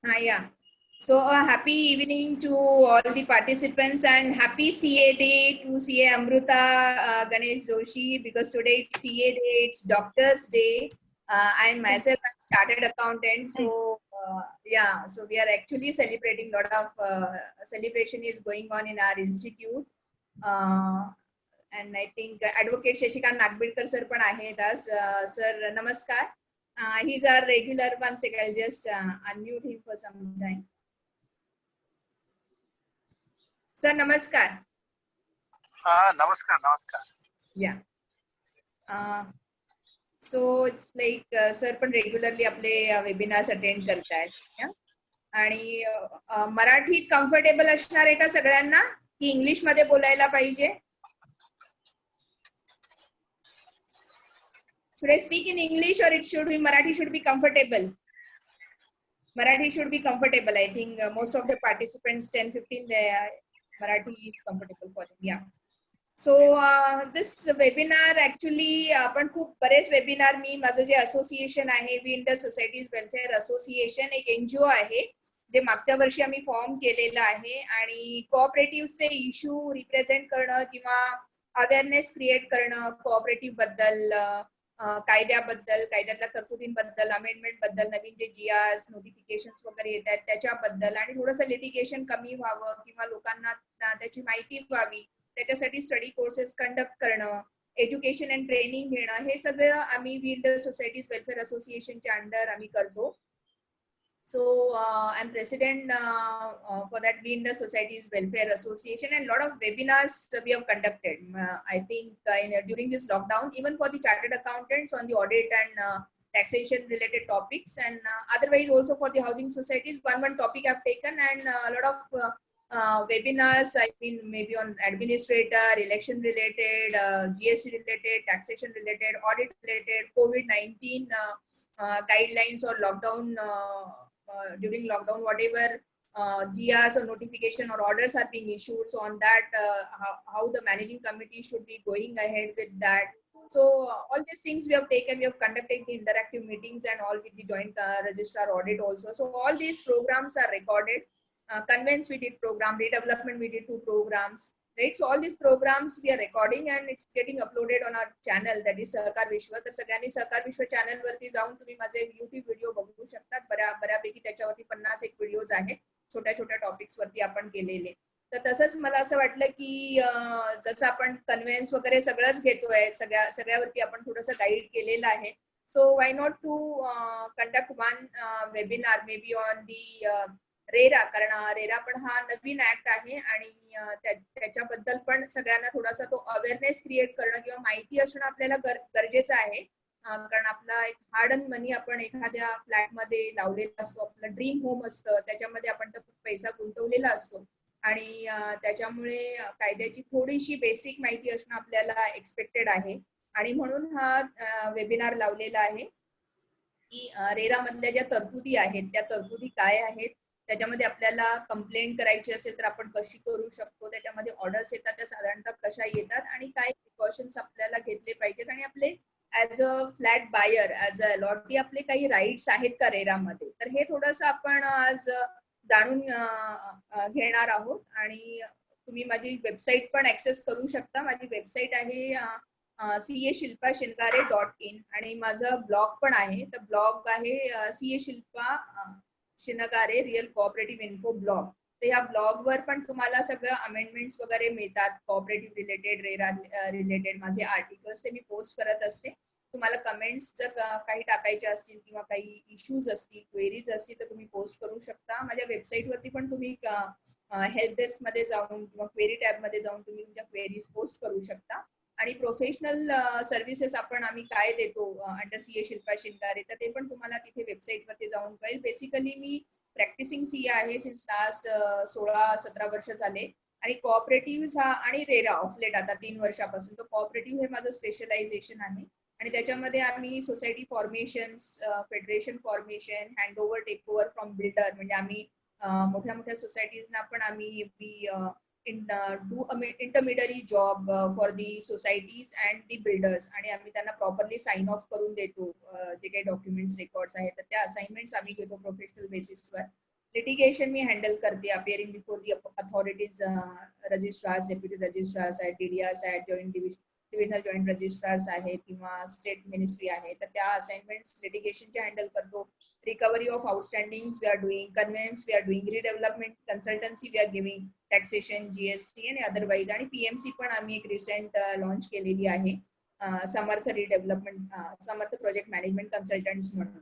Yeah. So happy evening to all the participants and happy CA day to CA Amruta Ganesh Joshi, because today it's CA day, it's Doctor's Day. I'm myself a chartered accountant, so so we are actually celebrating. Lot of celebration is going on in our institute, uh, and I think Advocate Shashikant Nagbirkar sir पण आहेत आज. Sir, namaskar. He's our regular. One second, I'll just unmute him for some time. Sir, namaskar. नमस्कार. Yeah. So it's like sir पण regularly आपले webinars attend करतायत. आणि मराठीत comfortable असणार आहे का सगळ्यांना, की इंग्लिश मध्ये बोलायला पाहिजे? Should I speak in English or it should be Marathi should be comfortable? Marathi should be comfortable. I think most of the participants 10-15 Marathi is comfortable for them. Yeah. So this webinar actually आपण खूप बरेच webinar, मी माझं जे association आहे we इंडर societies welfare association एक NGO आहे जे मागच्या वर्षी आम्ही फॉर्म केलेलं आहे आणि कोऑपरेटिव्हचे इश्यू रिप्रेझेंट करणं किंवा अवेअरनेस क्रिएट करणं कोऑपरेटिव्ह बद्दल, कायद्याबद्दल, कायद्यातल्या तरतुदींबद्दल, अमेंडमेंट बद्दल, नवीन जे जीआर्स नोटिफिकेशन्स वगैरे येत आहेत त्याच्याबद्दल आणि थोडंसं लिटिगेशन कमी व्हावं किंवा लोकांना त्याची माहिती व्हावी त्याच्यासाठी स्टडी कोर्सेस कंडक्ट करणं, एज्युकेशन अँड ट्रेनिंग घेणं, हे सगळं आम्ही विल्डर सोसायटीज वेलफेअर असोसिएशनच्या अंडर आम्ही करतो. So I'm president for that Winder Societies Welfare Association, and a lot of webinars we have conducted. I think during this lockdown, even for the chartered accountants on the audit and taxation related topics, and otherwise also for the housing societies, one topic I've taken, and a lot of webinars, I mean, maybe on administrator, election related, GST related, taxation related, audit related, COVID-19 guidelines or lockdown. During lockdown, whatever GRs or notification or orders are being issued, so on that, how the managing committee should be going ahead with that. So all these things we have taken, we have conducted the interactive meetings and all with the joint registrar audit also. So all these programs are recorded. Conveyance we did program, redevelopment we did 2 programs, right? So all these programs we are recording and it's getting uploaded on our channel, that is Sahakar Vishwa. तर सगळ्यांनी सहकार विश्व channel वरती जाऊन तुम्ही माझे YouTube video बघू शकतात. बऱ्यापैकी त्याच्यावरती 50 एक व्हिडिओज आहेत छोट्या छोट्या टॉपिक्स वरती आपण केलेले. तर तसंच मला असं वाटलं की जसं आपण कन्व्हेन्स वगैरे सगळंच घेतोय, सगळ्यावरती आपण थोडंसं गाईड केलेलं आहे. So why not to conduct one webinar maybe on the RERA, कारण रेरा पण हा नवीन ऍक्ट आहे आणि त्याच्याबद्दल पण सगळ्यांना थोडासा तो अवेअरनेस क्रिएट करणं किंवा माहिती असणं आपल्याला गरजेचं आहे. कारण आपला एक हार्ड अँड मनी आपण एखाद्या फ्लॅट मध्ये लावलेला असतो, आपलं ड्रीम होम असतं, त्याच्यामध्ये आपण तो पैसा गुंतवलेला असतो आणि त्याच्यामुळे कायद्याची थोडीशी बेसिक माहिती असणं आपल्याला एक्सपेक्टेड आहे आणि म्हणून हा वेबिनार लावलेला आहे की रेरा मधल्या ज्या तरतुदी आहेत त्या तरतुदी काय आहेत, त्याच्यामध्ये आपल्याला कंप्लेंट करायची असेल तर आपण कशी करू शकतो, त्याच्यामध्ये ऑर्डर्स येतात त्या साधारणतः कशा येतात आणि काय प्रिकॉशन्स आपल्याला घेतले पाहिजेत आणि आपले as a flat buyer, as a allottee आपले काही राईट्स आहेत का रेरामध्ये, तर हे थोडंसं आपण आज जाणून घेणार आहोत. आणि तुम्ही माझी वेबसाईट पण ऍक्सेस करू शकता. माझी वेबसाईट आहे CA.Shilpa.Shingare.in आणि माझं ब्लॉग पण आहे. तर ब्लॉग आहे CA.Shilpa Shingare real cooperative info blog. तर ह्या ब्लॉग वर पण तुम्हाला सगळं अमेंडमेंट्स वगैरे मिळतात, कोऑपरेटिव्ह रिलेटेड, रेरा रिलेटेड माझे आर्टिकल्स ते मी पोस्ट करत असते. तुम्हाला कमेंट्स जर काही टाकायचे असतील किंवा काही इश्यूज असतील, क्वेरीज असतील तर तुम्ही पोस्ट करू शकता. माझ्या वेबसाईट वरती पण तुम्ही हेल्प डेस्क मध्ये जाऊन किंवा क्वेरी टॅब मध्ये जाऊन तुम्ही तुमच्या क्वेरीज पोस्ट करू शकता. आणि प्रोफेशनल सर्व्हिसेस आपण आम्ही काय देतो अंडर CA शिल्पा शिंगारे, तर ते पण तुम्हाला तिथे वेबसाईट वरती जाऊन कळेल. बेसिकली मी प्रॅक्टिसिंग CA आहे सिन्स लास्ट 16-17 वर्ष झाले आणि कोऑपरेटिव्ह हा आणि रेरा ऑफलेट आता 3 वर्षापासून. तर कोऑपरेटिव्ह हे माझं स्पेशलायझेशन आहे आणि त्याच्यामध्ये आम्ही society formations, federation formation, handover takeover from builder, म्हणजे आम्ही मोठ्या मोठ्या सोसायटीजना पण आम्ही do intermediary job for the societies and the builders आणि आम्ही त्यांना प्रॉपरली साइन ऑफ करून देतो जे काही डॉक्युमेंट्स रेकॉर्ड्स आहेत तर त्या असाइनमेंट्स आम्ही घेतो प्रोफेशनल बेसिसवर. लिटिगेशन मी हँडल करते, appearing before the authorities, registrars, deputy registrars आहेत, DDRs आहेत, डिव्हिजनल जॉईंट रजिस्ट्रार्स आहेत किंवा स्टेट मिनिस्ट्री आहे, तर त्या असाइनमेंट्स लिटिगेशनचे हँडल करतो. Recovery of outstanding we are doing, conveyance we are doing, redevelopment consultancy we are giving, taxation, GST आणि अदरवाईज. आणि PMC पण आम्ही एक रिसेंट लॉन्च केलेली आहे, Samarth redevelopment, Samarth project management consultants म्हणून.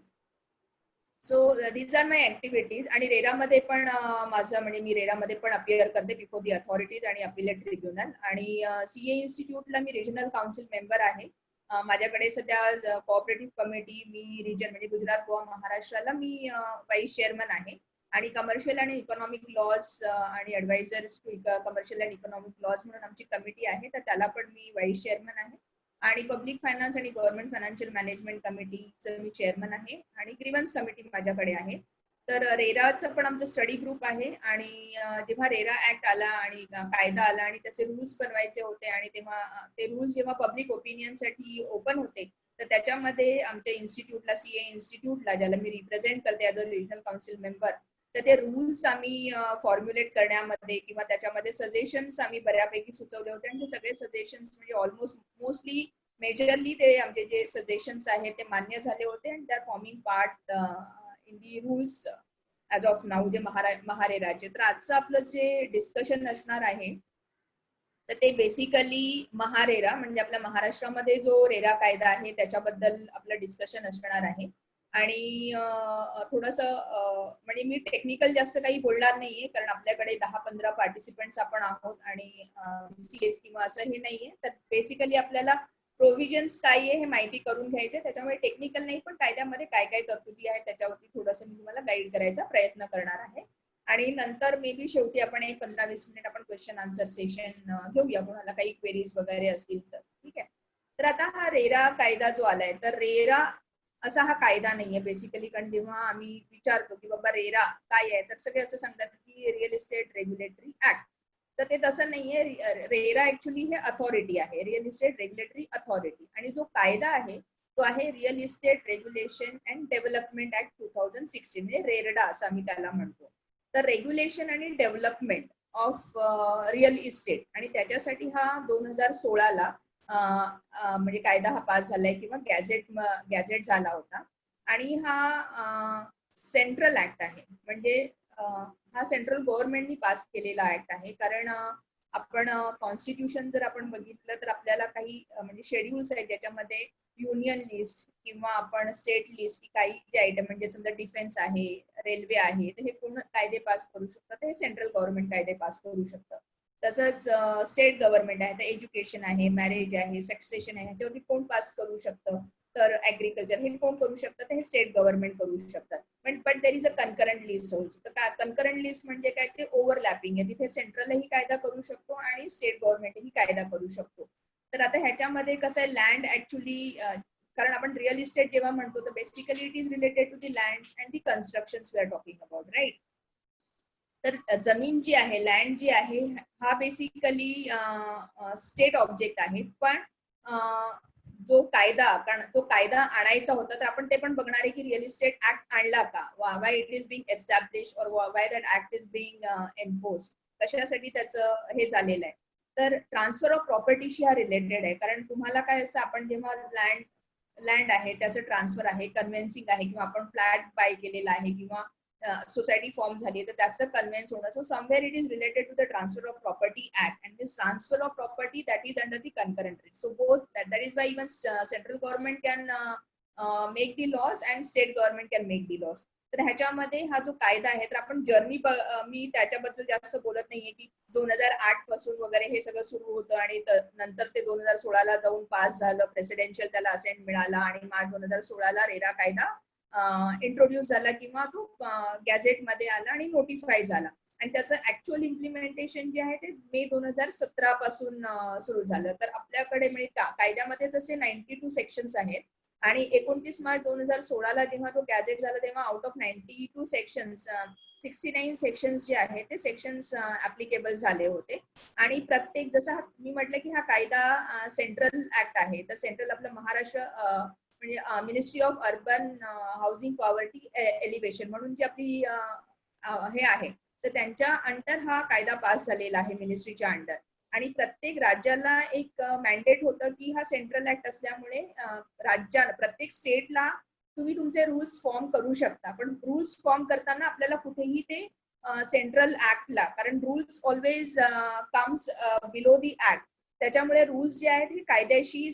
So these are my activities. आणि रेरामध्ये पण माझं म्हणजे मी रेरामध्ये पण अपिअर करते बिफोर दी अथॉरिटीज आणि अपिलेट ट्रिब्युनल. आणि CA इन्स्टिट्यूटला मी रिजनल काउन्सिल मेंबर आहे. माझ्याकडे सध्या कोऑपरेटिव्ह कमिटी, मी रिजन म्हणजे गुजरात, गोवा, महाराष्ट्राला मी वाईस चेअरमन आहे. आणि कमर्शियल आणि इकॉनॉमिक लॉज आणि advisors to commercial and economic laws म्हणून आमची कमिटी आहे, तर त्याला पण मी वाईस चेअरमन आहे. आणि पब्लिक फायनान्स आणि गव्हर्नमेंट फायनान्शियल मॅनेजमेंट कमिटीचं मी चेअरमन आहे. आणि ग्रीव्हन्स कमिटी माझ्याकडे आहे. तर रेराचं पण आमचं स्टडी ग्रुप आहे. आणि जेव्हा रेरा ऍक्ट आला आणि कायदा आला आणि त्याचे रूल्स बनवायचे होते, आणि तेव्हा ते रूल्स जेव्हा पब्लिक ओपिनियनसाठी ओपन होते, तर त्याच्यामध्ये आमच्या इन्स्टिट्यूटला, CA इन्स्टिट्यूटला, ज्याला मी रिप्रेझेंट करते as a regional council member, तर ते रूल्स आम्ही फॉर्म्युलेट करण्यामध्ये किंवा त्याच्यामध्ये सजेशन्स आम्ही बऱ्यापैकी सुचवले होते. आणि ते सगळे सजेशन्स म्हणजे ऑलमोस्ट मोस्टली मेजरली ते आमचे जे सजेशन्स आहेत ते मान्य झाले होते. आणि त्या forming part in the rules as of now, जे महारेराचे. तर आजचं आपलं जे डिस्कशन असणार आहे, तर ते बेसिकली महारेरा म्हणजे आपल्या महाराष्ट्रामध्ये जो रेरा कायदा आहे त्याच्याबद्दल आपलं डिस्कशन असणार आहे. आणि थोडस म्हणजे मी टेक्निकल जास्त काही बोलणार नाहीये, कारण आपल्याकडे 10-15 पार्टिसिपेंट्स आपण आहोत आणि CS किंवा असं हे नाहीये. तर बेसिकली आपल्याला प्रोव्हिजन्स काय आहे हे माहिती करून घ्यायचे. त्याच्यामुळे टेक्निकल नाही, पण कायद्यामध्ये काय काय तरतुदी आहेत त्याच्यावरती थोडंसं मी तुम्हाला गाईड करायचा प्रयत्न करणार आहे. आणि नंतर मे बी शेवटी आपण एक 15-20 मिनिट आपण क्वेश्चन आन्सर सेशन घेऊया, कोणाला काही क्वेरीज वगैरे असतील तर. ठीक आहे. तर आता हा रेरा कायदा जो आलाय, तर रेरा असा हा कायदा नाहीये बेसिकली. कारण जेव्हा आम्ही विचारतो की बाबा रेरा काय आहे, तर सगळे असं सांगतात की रिअल इस्टेट रेग्युलेटरी ऍक्ट. तर ते तसं नाहीये. रेरा ऍक्च्युली हे अथॉरिटी आहे, रिअल इस्टेट रेग्युलेटरी अथॉरिटी. आणि जो कायदा आहे तो आहे real estate regulation and development act 2016, म्हणजे रेरडा असं आम्ही त्याला म्हणतो. तर रेग्युलेशन आणि डेव्हलपमेंट ऑफ रिअल इस्टेट, आणि त्याच्यासाठी हा 2016ला म्हणजे कायदा हा पास झालाय किंवा गॅझेट झाला होता. आणि हा सेंट्रल ऍक्ट आहे, म्हणजे हा सेंट्रल गव्हर्नमेंटनी पास केलेला ऍक्ट आहे. कारण आपण कॉन्स्टिट्यूशन जर आपण बघितलं तर आपल्याला काही म्हणजे शेड्यूल्स आहेत ज्याच्यामध्ये युनियन लिस्ट किंवा आपण स्टेट लिस्ट, काही जे आयटम म्हणजे समजा डिफेन्स आहे, रेल्वे आहे, तर हे पूर्ण कायदे पास करू शकतात, हे सेंट्रल गव्हर्नमेंट कायदे पास करू शकतं. तसंच स्टेट गव्हर्नमेंट आहे, तर एज्युकेशन आहे, मॅरेज आहे, सक्सेशन आहे, ह्याच्यावरती कोण पास करू शकतं, तर ऍग्रिकल्चर हे कोण करू शकतं, तर हे स्टेट गव्हर्नमेंट करू शकतात. पण देर इज अ कन्करंट लिस्ट होऊ शकतं. कन्करंट लिस्ट म्हणजे काय, ते ओव्हरलॅपिंग आहे, तिथे सेंट्रलही कायदा करू शकतो आणि स्टेट गव्हर्नमेंटही कायदा करू शकतो. तर आता ह्याच्यामध्ये कसं आहे, लँड ऍक्च्युली, कारण आपण रिअल इस्टेट जेव्हा म्हणतो तर basically it is related to the land and the construction we are talking about, right. तर जमीन जी आहे, लँड जी आहे, हा बेसिकली स्टेट ऑब्जेक्ट आहे. पण जो कायदा, कारण तो कायदा आणायचा होता, तर आपण ते पण बघणार आहे की रिअल इस्टेट ऍक्ट आणला का, why it is being establish और why that act is being enforced, कशासाठी त्याचं हे झालेलं आहे. तर ट्रान्सफर ऑफ प्रॉपर्टीशी हा रिलेटेड आहे. कारण तुम्हाला काय असतं, आपण जेव्हा लँड आहे त्याचं ट्रान्सफर आहे, कन्व्हेन्सिंग आहे, किंवा आपण फ्लॅट बाय केलेला आहे किंवा सोसायटी फॉर्म झाली, तर त्याचं कन्व्हेन्स होणं. So somewhere it is related to the transfer of property act, and this transfer of property that is under the concurrent rate. So both that is why even central government can make the laws and state government can make the laws. तर ह्याच्यामध्ये हा जो कायदा आहे, तर आपण journey, मी त्याच्याबद्दल जास्त बोलत नाहीये की 2008 पासून वगैरे हे सगळं सुरू होतं आणि नंतर ते 2016ला जाऊन पास झालं, प्रेसिडेन्शियल त्याला असेंट मिळाला, आणि मार्च 2016ला रेरा कायदा इंट्रोड्यूस झाला किंवा तो गॅझेट मध्ये आला आणि नोटिफाय झाला. आणि त्याचं ऍक्च्युअल इम्प्लिमेंटेशन जे आहे ते मे 2017 पासून सुरू झालं. तर आपल्याकडे म्हणजे कायद्यामध्ये तसे 92 सेक्शन्स आहेत, आणि 29 मार्च 2016ला जेव्हा तो गॅझेट झाला तेव्हा आउट ऑफ 92 सेक्शन्स 69 सेक्शन्स जे आहेत ते सेक्शन्स ऍप्लिकेबल झाले होते. आणि प्रत्येक, जसं मी म्हटलं की हा कायदा सेंट्रल ऍक्ट आहे, तर सेंट्रल आपलं महाराष्ट्र म्हणजे ministry of urban housing poverty elevation म्हणून जी आपली हे आहे, तर त्यांच्या अंडर हा कायदा पास झालेला आहे मिनिस्ट्रीच्या अंडर. आणि प्रत्येक राज्याला एक मॅन्डेट होतं की हा सेंट्रल ऍक्ट असल्यामुळे राज्याला प्रत्येक स्टेटला तुम्ही तुमचे रूल्स फॉर्म करू शकता, पण रूल्स फॉर्म करताना आपल्याला कुठेही ते सेंट्रल ऍक्टला, कारण rules always comes below the act, त्याच्यामुळे रूल्स जे आहेत हे कायद्याशी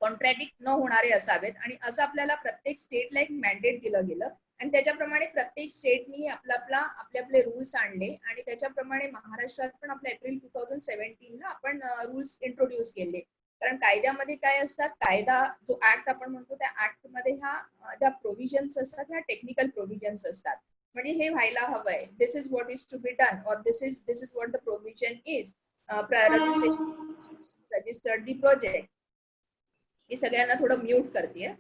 कॉन्ट्रॅडिक्ट न होणारे असावेत. आणि असं आपल्याला प्रत्येक स्टेटला एक मॅन्डेट दिलं गेलं आणि त्याच्याप्रमाणे प्रत्येक स्टेटनी आपले आपले रूल्स आणले. आणि त्याच्याप्रमाणे महाराष्ट्रात पण आपल्या एप्रिल 2017 ला आपण रूल्स इंट्रोड्यूस केले. कारण कायद्यामध्ये काय असतात, कायदा जो ऍक्ट आपण म्हणतो त्या ऍक्ट मध्ये ज्या प्रोव्हिजन्स असतात ह्या टेक्निकल प्रोव्हिजन्स असतात. म्हणजे हे व्हायला हवंय, this is what is to be done, और this is what the provision is, registration registered the project. हे सगळ्यांना थोडं म्यूट करते.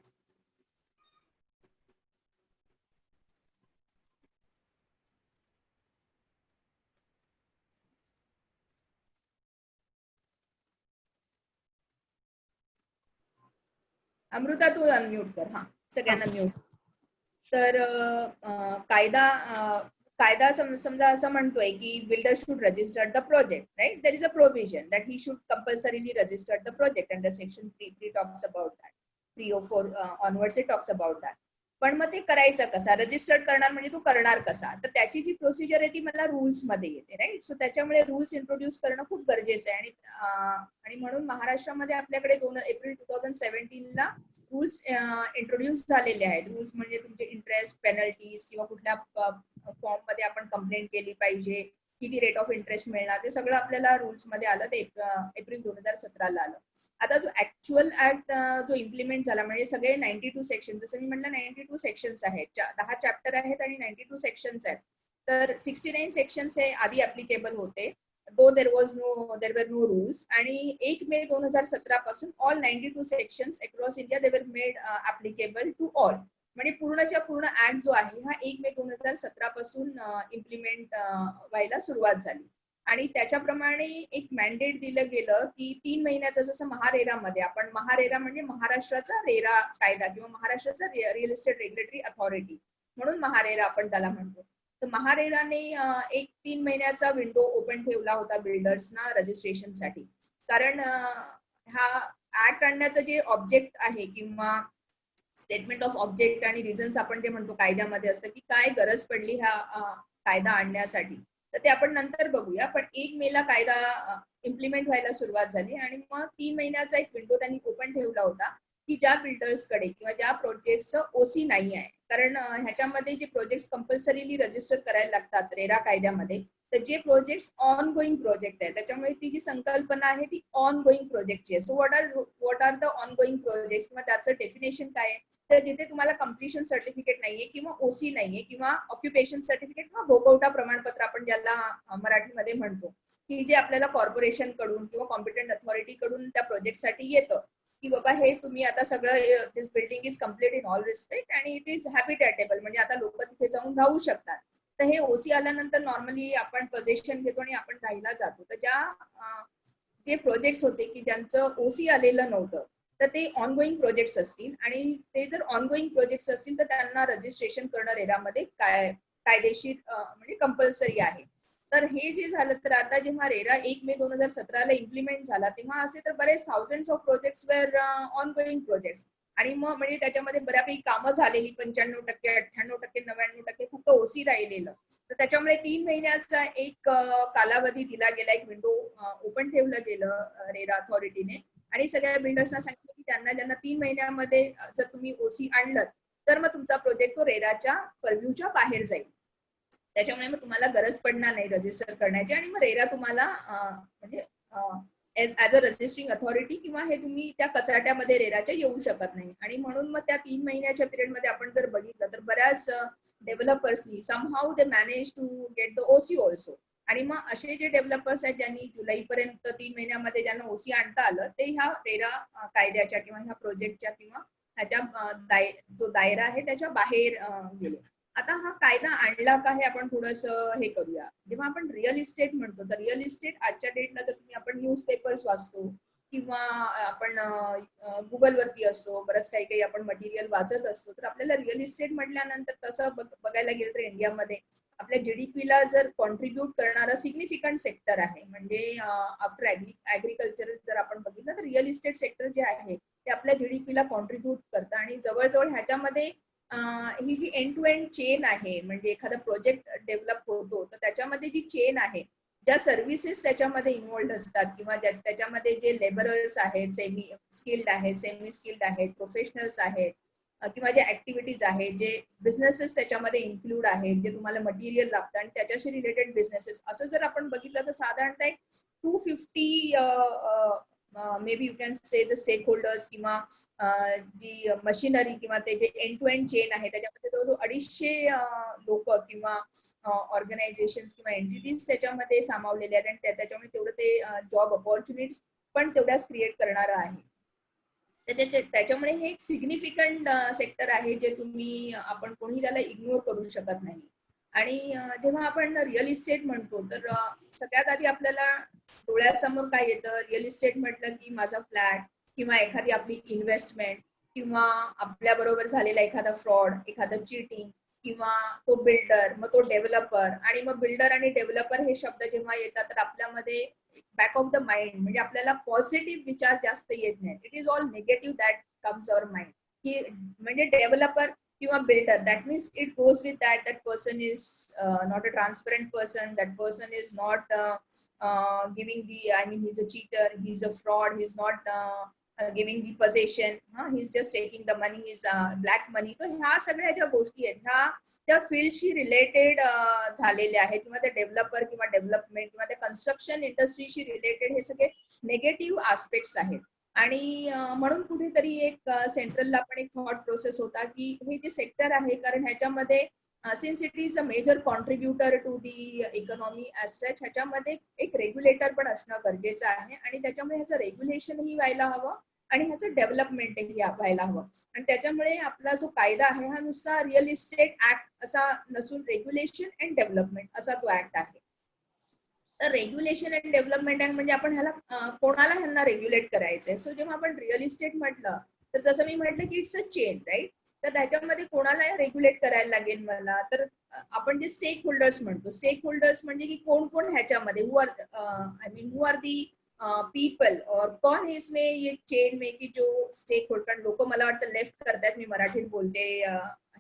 अमृता तू अनम्यूट कर. हा, सगळ्यांना म्यूट. तर कायदा कायदा समजा असं म्हणतोय की builder should register the project, right. There is a provision that he should compulsorily register the project under section 3 talks about that. 3 or 4 onwards it talks about that. पण मग ते करायचं कसा, रजिस्टर्ड करणार म्हणजे तू करणार कसा, तर त्याची जी प्रोसिजर आहे ती मला रूल्स मध्ये येते, राईट. सो त्याच्यामुळे रूल्स इंट्रोड्यूस करणं खूप गरजेचं आहे. आणि म्हणून महाराष्ट्रामध्ये आपल्याकडे एप्रिल 2017 ला रूल्स इंट्रोड्यूस झालेले आहेत. रूल्स म्हणजे तुमचे इंटरेस्ट, पेनल्टीज किंवा कुठल्या फॉर्म मध्ये आपण कंप्लेंट केली पाहिजे, किती रेट ऑफ इंटरेस्ट मिळणार, ते सगळं आपल्याला रूल्स मध्ये आलं. ते एप्रिल 2017 ला आलं. आता जो ऍक्च्युअल ऍक्ट जो इम्प्लिमेंट झाला म्हणजे सगळे 92 सेक्शन, जसं मी म्हटलं 92 सेक्शन्स आहेत, 10 चॅप्टर आहेत आणि 92 सेक्शन्स आहेत. तर 69 सेक्शन्स हे आधी ऍप्लिकेबल होते, दो देर वर नो रूल्स. आणि 1 मे 2017 पासून all 92 sections across India they were made applicable to all. म्हणजे पूर्णच्या पूर्ण ऍक्ट जो आहे हा 1 मे 2017 पासून इम्प्लिमेंट व्हायला सुरुवात झाली. आणि त्याच्याप्रमाणे एक मॅन्डेट दिलं गेलं की 3 महिन्याचं, जसं महारेरामध्ये आपण, महारेरा म्हणजे महाराष्ट्राचा रेरा कायदा किंवा महाराष्ट्राचा रिअल इस्टेट रेग्युलेटरी अथॉरिटी म्हणून महारेरा आपण त्याला म्हणतो. तर महारेराने एक 3 महिन्याचा विंडो ओपन ठेवला होता बिल्डर्सना रजिस्ट्रेशनसाठी. कारण हा ऍक्ट आणण्याचं जे ऑब्जेक्ट आहे किंवा स्टेटमेंट ऑफ ऑब्जेक्ट आणि रिझन्स आपण जे म्हणतो कायद्यामध्ये असतं की काय गरज पडली हा कायदा आणण्यासाठी, तर ते आपण नंतर बघूया. पण 1 मे ला कायदा इम्प्लिमेंट व्हायला सुरुवात झाली आणि मग 3 महिन्याचा एक विंडो त्यांनी ओपन ठेवला होता की ज्या बिल्डर्सकडे किंवा ज्या प्रोजेक्टचं ओसी नाही आहे, कारण ह्याच्यामध्ये जे प्रोजेक्ट कंपल्सरीली रजिस्टर करायला लागतात रेरा कायद्यामध्ये, तर जे प्रोजेक्ट ऑन गोईंग प्रोजेक्ट आहे, त्याच्यामुळे ती जी संकल्पना आहे ती ऑन गोईंग प्रोजेक्टची आहे. So what are the ongoing project, किंवा त्याचं डेफिनेशन काय आहे, तर जिथे तुम्हाला कम्प्लिशन सर्टिफिकेट नाहीये किंवा ओसी नाहीये किंवा ऑक्युपेशन सर्टिफिकेट किंवा भोगवटा प्रमाणपत्र आपण ज्याला मराठीमध्ये म्हणतो, की जे आपल्याला कॉर्पोरेशन कडून किंवा कॉम्पिटंट अथॉरिटी कडून त्या प्रोजेक्टसाठी येतं की बाबा हे तुम्ही आता सगळं, this building is complete in all respect आणि इट इज हॅबिटॅटेबल, म्हणजे आता लोक तिथे जाऊन राहू शकतात. तर हे ओसी आल्यानंतर नॉर्मली आपण पोझिशन घेतो आणि आपण राहायला जातो. तर जे प्रोजेक्ट्स होते की ज्यांचं ओसी आलेलं नव्हतं, तर ते ऑनगोईंग प्रोजेक्ट्स असतील आणि ते जर ऑनगोईंग प्रोजेक्ट्स असतील तर त्यांना रजिस्ट्रेशन करणं रेरामध्ये कायदेशीर म्हणजे कंपल्सरी आहे. तर हे जे झालं, तर आता जेव्हा रेरा 1 मे 2017 ला इम्प्लिमेंट झाला तेव्हा असे तर बरेच thousands of projects were ongoing projects. आणि मग म्हणजे त्याच्यामध्ये बऱ्यापैकी कामं झालेली, 95%, 98%, 99% फक्त ओसी राहिलेलं. तर त्याच्यामुळे 3 महिन्याचा एक कालावधी दिला गेला, एक विंडो ओपन ठेवलं गेलं रेरा अथॉरिटीने. आणि सगळ्या बिल्डर्सना सांगितलं की ज्यांना 3 महिन्यामध्ये जर तुम्ही ओसी आणलं तर मग तुमचा प्रोजेक्ट तो रेराच्या परव्ह्यूच्या बाहेर जाईल. त्याच्यामुळे मग तुम्हाला गरज पडणार नाही रजिस्टर करण्याची आणि मग रेरा तुम्हाला म्हणजे ऍज अ रजिस्ट्रिंग अथॉरिटी किंवा हे तुम्ही त्या कचाट्यामध्ये रेराच्या येऊ शकत नाही. आणि म्हणून मग त्या 3 महिन्याच्या पिरियडमध्ये आपण जर बघितलं तर बऱ्याच डेव्हलपर्सनी somehow they manage to get the OC also. आणि मग असे जे डेव्हलपर्स आहेत ज्यांनी जुलैपर्यंत 3 महिन्यामध्ये ज्यांना ओसी आणता आलं ते ह्या रेरा कायद्याच्या किंवा ह्या प्रोजेक्टच्या किंवा ह्याच्या जो दायरा आहे त्याच्या बाहेर गेले. आता हा कायदा आणला का हे आपण थोडंसं हे करूया. जेव्हा आपण रिअल इस्टेट म्हणतो तर रिअल इस्टेट आजच्या डेटला जर तुम्ही आपण न्यूजपेपर्स वाचतो किंवा आपण गुगल वरती असतो, बरंच काही काही आपण मटेरियल वाचत असतो, तर आपल्याला रिअल इस्टेट म्हटल्यानंतर तसं बघायला गेलं तर इंडियामध्ये आपल्या जीडीपीला जर कॉन्ट्रीब्युट करणारा सिग्निफिकंट सेक्टर आहे. म्हणजे आफ्टर ऍग्रिकल्चर जर आपण बघितलं तर रिअल इस्टेट सेक्टर जे आहे ते आपल्या जीडीपीला कॉन्ट्रीब्युट करतं. आणि जवळजवळ ह्याच्यामध्ये ही जी एंड टू एंड चेन आहे, म्हणजे एखादा प्रोजेक्ट डेव्हलप होतो तर त्याच्यामध्ये जी चेन आहे, ज्या सर्व्हिसेस त्याच्यामध्ये इन्व्हॉल्ड असतात किंवा त्याच्यामध्ये जे लेबरर्स आहेत, सेमी स्किल्ड आहेत, सेमी स्किल्ड आहेत, प्रोफेशनल्स आहेत, किंवा जे ऍक्टिव्हिटीज आहेत, जे बिझनेसेस त्याच्यामध्ये इन्क्लूड आहेत, जे तुम्हाला मटेरियल लागतं आणि त्याच्याशी रिलेटेड बिझनेसेस, असं जर आपण बघितलं तर साधारणतः 250 maybe you can say the stakeholders किंवा जी मशिनरी किंवा ते जे एंड टू एंड चेन आहे त्याच्यामध्ये जवळजवळ 250 लोक किंवा ऑर्गनायझेशन किंवा एंटिटीज त्याच्यामध्ये सामावलेले आहेत. आणि त्याच्यामुळे तेवढं ते जॉब ऑपॉर्च्युनिटीज पण तेवढ्याच क्रिएट करणारं आहे. त्याच्यामुळे हे एक सिग्निफिकंट सेक्टर आहे जे तुम्ही आपण कोणी त्याला इग्नोर करू शकत नाही. आणि जेव्हा आपण रिअल इस्टेट म्हणतो तर सगळ्यात आधी आपल्याला डोळ्यासमोर काय येतं, रिअल इस्टेट म्हटलं की माझा फ्लॅट किंवा एखादी आपली इन्व्हेस्टमेंट किंवा आपल्या बरोबर झालेला एखादा फ्रॉड, एखादा चीटिंग किंवा तो बिल्डर, मग तो डेव्हलपर. आणि मग बिल्डर आणि डेव्हलपर हे शब्द जेव्हा येतात तर आपल्यामध्ये बॅक ऑफ द माइंड म्हणजे आपल्याला पॉझिटिव्ह विचार जास्त येत नाही. It is all negative that comes our mind. की म्हणजे डेव्हलपर किंवा builder, that means it goes with that person is not a transparent person, that person is not giving the, I mean he is a cheater, he is a fraud, he is not giving the possession, he is just taking the money, is black money. तर ह्या सगळ्या ज्या गोष्टी आहेत ह्या त्या फील्डशी related झालेल्या आहेत, किंवा त्या डेव्हलपर किंवा डेव्हलपमेंट किंवा त्या कन्स्ट्रक्शन इंडस्ट्रीशी रिलेटेड हे सगळे नेगेटिव्ह आस्पेक्ट्स आहेत. आणि म्हणून कुठेतरी एक सेंट्रलला पण एक थॉट प्रोसेस होता की हे जे सेक्टर आहे, कारण ह्याच्यामध्ये since it is a major contributor to the economy as such, ह्याच्यामध्ये एक रेग्युलेटर पण असणं गरजेचं आहे. आणि त्याच्यामुळे ह्याचं रेग्युलेशनही व्हायला हवं आणि ह्याचं डेव्हलपमेंटही व्हायला हवं. आणि त्याच्यामुळे आपला जो कायदा आहे हा नुसता रिअल इस्टेट ऍक्ट असा नसून रेग्युलेशन अँड डेव्हलपमेंट असा तो ऍक्ट आहे. तर रेग्युलेशन अँड डेव्हलपमेंट म्हणजे आपण ह्याला कोणाला ह्यांना रेग्युलेट करायचंय. सो जेव्हा आपण रिअल इस्टेट म्हटलं तर जसं मी म्हटलं की इट्स अ चेन, राईट. तर त्याच्यामध्ये कोणाला रेग्युलेट करायला लागेल मला, तर आपण जे स्टेक होल्डर्स म्हणतो, स्टेक होल्डर्स म्हणजे की कोण कोण ह्याच्यामध्ये, who are I mean who are the people और कौन है इसमें ये चेन में, की जो स्टेक होल्डर, लोक मला वाटतं लेफ्ट करतात, मी मराठीत बोलते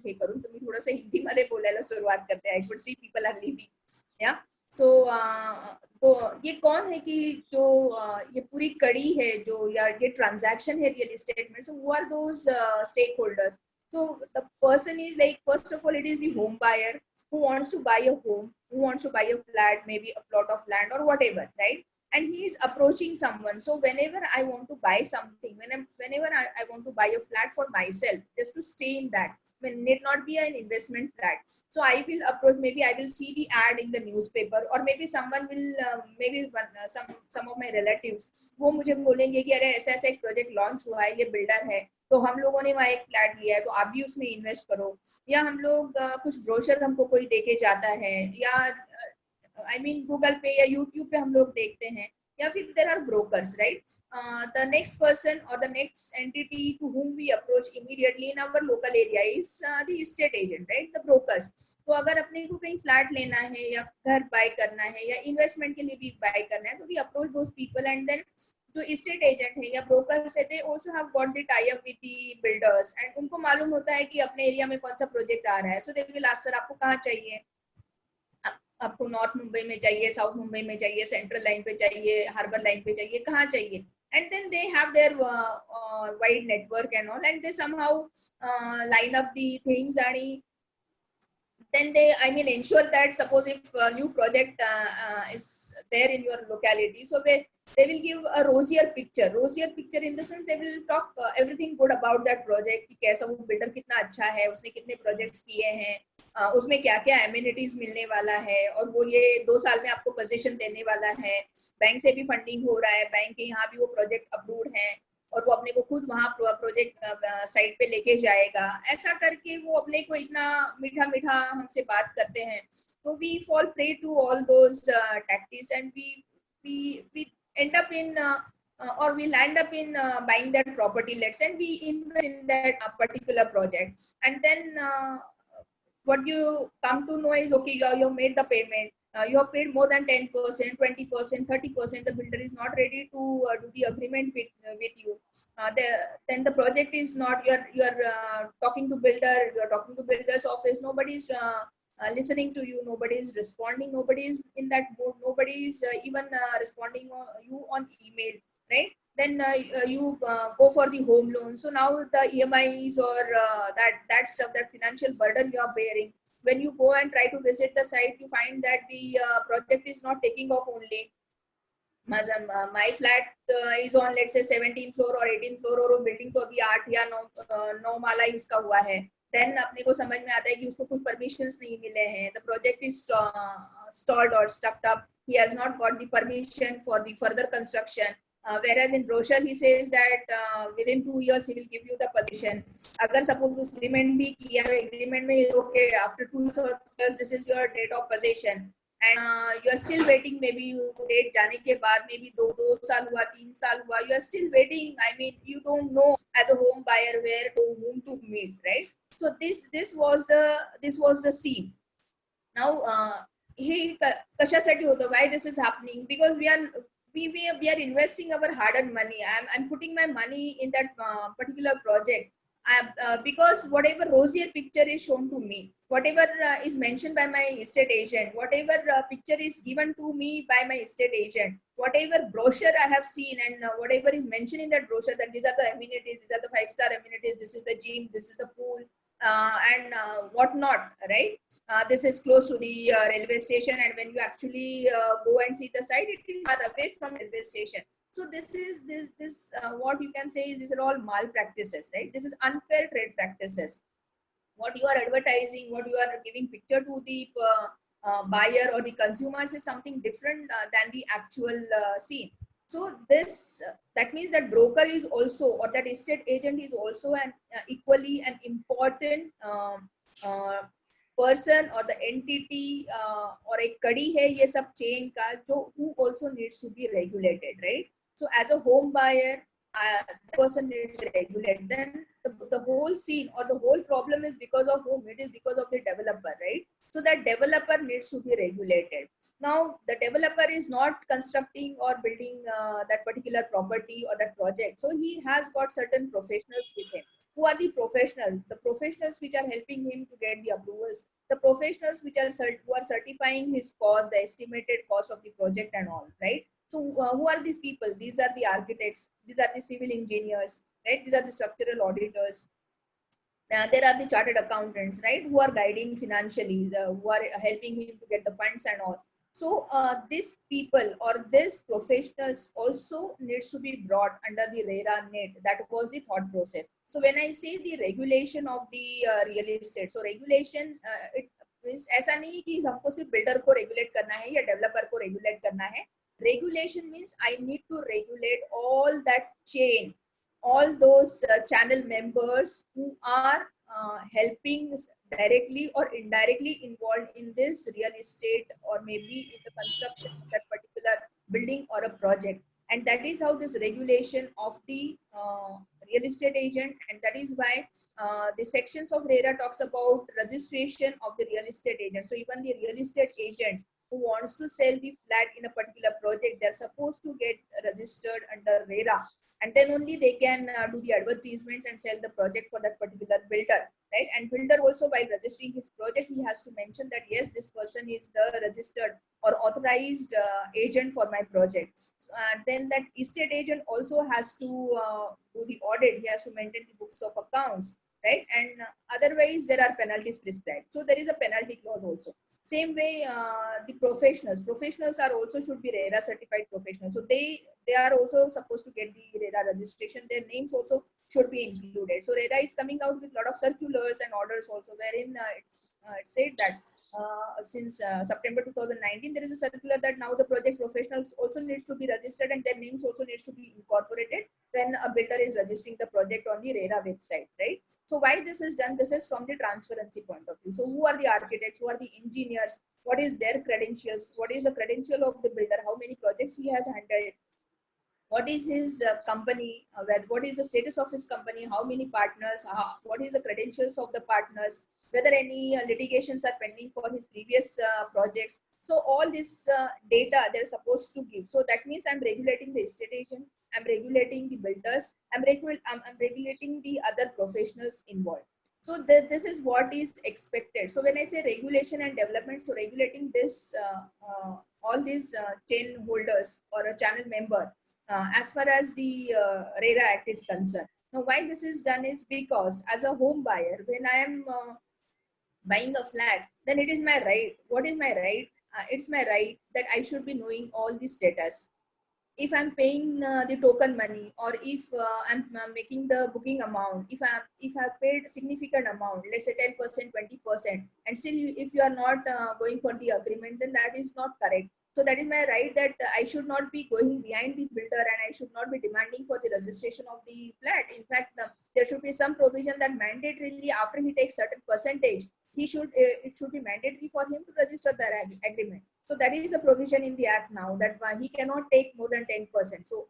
हे करून, तुम्ही थोडंसं हिंदीमध्ये बोलायला सुरुवात करते. I could see people are living या. सो तो ये कौन है कि जो ये पूरी कड़ी है जो या ये ट्रांजैक्शन है रियल एस्टेट में, so who are those stakeholders. So the person is like, first of all, it is the home buyer who wants to buy a home, who wants to buy a flat, maybe a plot of land or whatever, right? And he is approaching someone. So whenever I want to buy something, whenever I want to buy a flat for myself, just to stay in that, I mean, need not be an investment flat. So I will approach, maybe I will see the ad in the newspaper, or maybe someone will, maybe some of my relatives, वो मुझे बोलेंगे कि अरे ऐसा ऐसा एक project launch हुआ है, ये बिल्डर है, तो हम लोगों ने वहाँ एक फ्लैट लिया है, तो आप भी उसमें इन्वेस्ट करो. या हम लोग कुछ ब्रोशर हमको कोई देके जाता है, या आई मीन गूगल पे या यूट्यूब पे हम लोग देखते हैं, या फिर there are brokers, right. The next person or the next entity to whom we approach immediately in our local area is the estate agent, right, the brokers. तो अगर अपने को कहीं फ्लैट लेना है या घर बाय करना है या इन्वेस्टमेंट के लिए भी बाय करना है, तो we approach those people. And then जो इस्टेट एजेंट है या ब्रोकर्स है, they also have got the tie up with the builders, and उनको मालूम होता है कि अपने एरिया में कौन सा प्रोजेक्ट आ रहा है. सो दे विल आस्क, सर आपको कहाँ चाहिए, आपको नॉर्थ मुंबई में चाहिए, साउथ मुंबई में चाहिए, सेंट्रल लाइन पे चाहिए, हार्बर लाइन पे चाहिए, कहाँ चाहिए. And then they have their wide network and all, and they somehow line up the things. And then they, I mean, ensure that suppose if a new project is there in your locality, so they will give a rosier picture in the sense they will talk everything good about that project, कि कैसा वो builder कितना अच्छा है, उसने कितने projects किए हैं, उसमें क्या क्या एमिनिटीज मिलने वाला है, और वो ये 2 साल में आपको पोजीशन देने वाला है, बैंक से भी फंडिंग हो रहा है, बैंक के यहाँ भी वो प्रोजेक्ट अप्रूव्ड है, और वो अपने को खुद वहाँ प्रोजेक्ट साइट पे लेके जाएगा. ऐसा करके वो अपने को इतना मीठा मीठा हमसे बात करते हैं. तो we fall prey to all those tactics, and we end up in or we'll end up in buying that property, let's say, and we invest in that particular project. And then what you come to know is, okay, you have made the payment, you have paid more than 10%, 20%, 30%, the builder is not ready to do the agreement with you. Then the project is not, you're talking to builder, you're talking to builder's office, nobody's listening to you, nobody is responding, nobody is in that mood, nobody is even responding you on email, right? Then you go for the home loan. So now the EMIs or that stuff, that financial burden you are bearing. When you go and try to visit the site, you find that the project is not taking off only. My flat is on, let's say, 17th floor or 18th floor, और वो building तो अभी 8 या 9 माला ही उसका हुआ है. Then अपने को समझ में आता है कि उसको कुछ permissions नहीं मिले हैं. The project is stalled or stuck up. He has not got the permission for the further construction. Whereas in brochure he says that within 2 years he will give you the possession. अगर suppose उस agreement भी किया तो agreement में okay, after 2 years this is your date of possession. And you are still waiting, maybe you date जाने के बाद maybe दो साल हुआ, 3 साल हुआ, you are still waiting. I mean, you don't know as a home buyer where to whom to meet, right? So this was the scene. Now हे कशासाठी होतं, why this is happening? Because we are investing our hard-earned money. I'm putting my money in that particular project. Because whatever rosier picture is shown to me, whatever is mentioned by my estate agent, whatever picture is given to me by my estate agent, whatever brochure I have seen, and whatever is mentioned in that brochure, that these are the amenities, these are the 5-star amenities, this is the gym, this is the pool, and what not, right? This is close to the railway station, and when you actually go and see the site, it is far away from railway station. So this what you can say is, these are all malpractices, right? This is unfair trade practices. What you are advertising, what you are giving picture to the buyer or the consumers is something different than the actual scene. So this that means that broker is also, or that estate agent is also an equally an important person or the entity or a kadi hai ye sab chain ka, jo who also needs to be regulated, right? So as a home buyer, the person needs to regulate. Then the whole scene or the whole problem is because of whom? It is because of the developer, right? So that developer needs to be regulated. Now the developer is not constructing or building that particular property or that project. So he has got certain professionals with him. Who are the professionals? The professionals which are helping him to get the approvals. The professionals which are who are certifying his cost, the estimated cost of the project and all, right? So who are these people? These are the architects, these are the civil engineers, right? These are the structural auditors. There are the chartered accountants, right? Who are guiding financially, who are helping him to get the funds and all. So these people or these professionals also needs to be brought under the RERA net. That was the thought process. So when I say the regulation of the real estate, so regulation, it means ऐसा नहीं कि हमको सिर्फ builder को regulate करना है या developer को regulate करना है. Regulation means I need to regulate all that chain, all those channel members who are helping directly or indirectly involved in this real estate or maybe in the construction of that particular building or a project. And that is how this regulation of the real estate agent, and that is why the sections of RERA talks about registration of the real estate agent. So even the real estate agents who wants to sell the flat in a particular project, they're supposed to get registered under RERA, and then only they can do the advertisement and sell the project for that particular builder, right? And builder also, by registering his project, he has to mention that yes, this person is the registered or authorized agent for my project. Then that estate agent also has to do the audit, he has to maintain the books of accounts, right? And otherwise there are penalties prescribed. So there is a penalty clause also. Same way, the professionals are also should be RERA certified professionals. So they are also supposed to get the RERA registration. Their names also should be included. So RERA is coming out with a lot of circulars and orders also, wherein it's said that since September 2019, there is a circular that now the project professionals also needs to be registered and their names also needs to be incorporated when a builder is registering the project on the RERA website, right? So why this is done? This is from the transparency point of view. So who are the architects? Who are the engineers? What is their credentials? What is the credential of the builder? How many projects he has handled? what is his company, what is the status of his company, how many partners, what is the credentials of the partners, whether any litigations are pending for his previous projects. So all this data they're supposed to give. So that means I'm regulating the estate agent, I'm regulating the builders, I'm regulating the other professionals involved. So this is what is expected. So when I say regulation and development, so regulating this all these chain holders or a channel member as far as the RERA Act is concerned. Now, why this is done is because as a home buyer, when I am buying a flat, then it is my right. What is my right? It's my right that I should be knowing all the status. If I'm paying the token money, or if I'm making the booking amount, if I've paid significant amount, let's say 10%, 20%, and still if you are not going for the agreement, then that is not correct. So that is my right that I should not be going behind the builder, and I should not be demanding for the registration of the flat. In fact, there should be some provision that mandatorily after he takes certain percentage, he should it should be mandatory for him to register the agreement. So that is the provision in the act now, that he cannot take more than 10%. So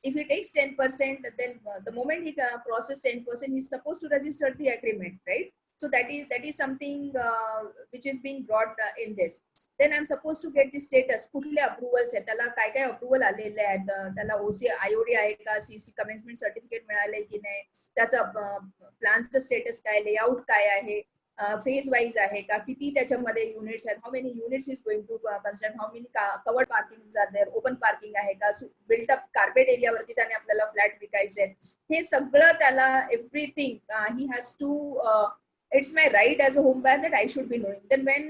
if he takes 10%, then the moment he crosses 10%, he's supposed to register the agreement, right? So that is something which is being brought in this. Then I'm supposed to get the status. कुठले approvals आहेत, त्याला काय काय approval आलेले आहेत, त्याला ओसी आयओडी आहे का, सीसी कमेन्समेंट सर्टिफिकेट मिळाले की नाही, त्याचा प्लॅनचं स्टेटस काय, लेआउट काय आहे, फेज वाईज आहे का, किती त्याच्यामध्ये युनिट्स आहेत, how many units is going to construct, how many covered parking are there, open parking आहे का, बिल्ट अप कार्पेट एरियावरती त्याने आपल्याला फ्लॅट विकायचे, हे सगळं त्याला everything he has to, it's my right as a home buyer that I should be knowing. Then when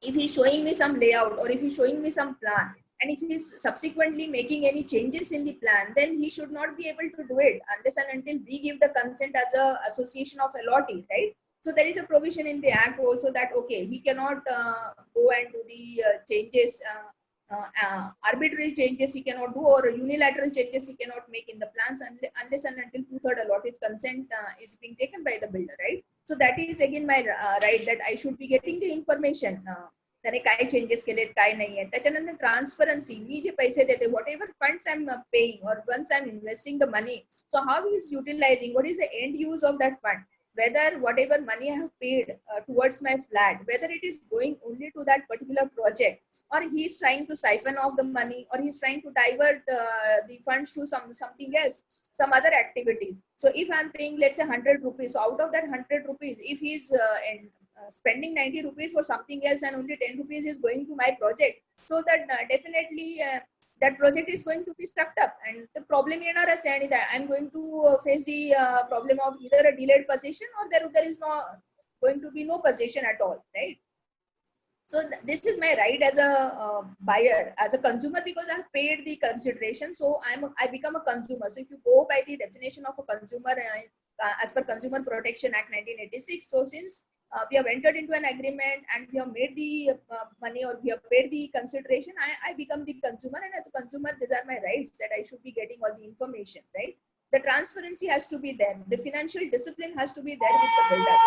if he's showing me some layout, or if he's showing me some plan, and if he's subsequently making any changes in the plan, then he should not be able to do it unless and until we give the consent as a association of allotee, right? So there is a provision in the act also that okay, he cannot go and do the changes, arbitrary changes he cannot do, or unilateral changes he cannot make in the plans unless and until two-third allottee's consent is being taken by the builder, right? So that is again my right that I should be getting the information. त्याने काय changes केलेत, काय नाही आहे. त्याच्यानंतर transparency, मी जे पैसे देते, what ever funds I am paying, or once I'm investing the money, so how he is utilizing, what is the end use of that fund, whether whatever money I have paid towards my flat, whether it is going only to that particular project, or he is trying to siphon off the money, or he is trying to divert the funds to something else, some other activity. So if I'm paying, let's say 100 rupees, so out of that 100 rupees, if he's spending 90 rupees for something else and only 10 rupees is going to my project, so that definitely that project is going to be stuck up, and the problem येणारच आहे, आणि I'm going to face the problem of either a delayed possession, or there is no going to be no possession at all, right? So this is my right as a buyer, as a consumer, because I have paid the consideration. So I become a consumer. So if you go by the definition of a consumer as per Consumer Protection Act 1986, so since we have entered into an agreement and we have made the money, or we have paid the consideration, I become the consumer, and as a consumer, these are my rights that I should be getting all the information, right? The transparency has to be there. The financial discipline has to be there with the builder.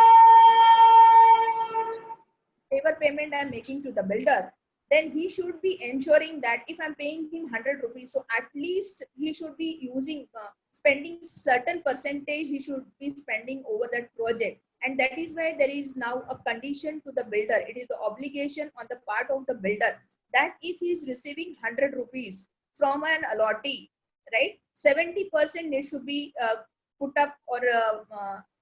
Whatever payment I am making to the builder, then he should be ensuring that if I'm paying him 100 rupees, so at least he should be using, spending certain percentage he should be spending over that project. And that is why there is now a condition to the builder. It is the obligation on the part of the builder that if he is receiving 100 rupees from an allottee, right, 70% needs to be put up, or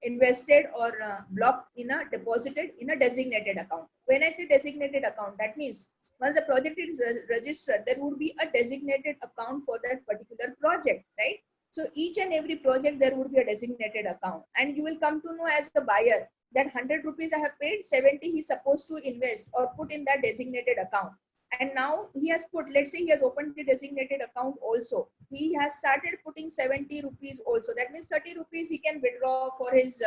invested, or blocked in a deposited in a designated account. When I say designated account, that means once the project is registered, there would be a designated account for that particular project, right? So each and every project there would be a designated account, and you will come to know as the buyer that 100 rupees I have paid, 70 he's supposed to invest or put in that designated account. And now he has put, let's say he has opened the designated account also, he has started putting 70 rupees also. That means 30 rupees he can withdraw for his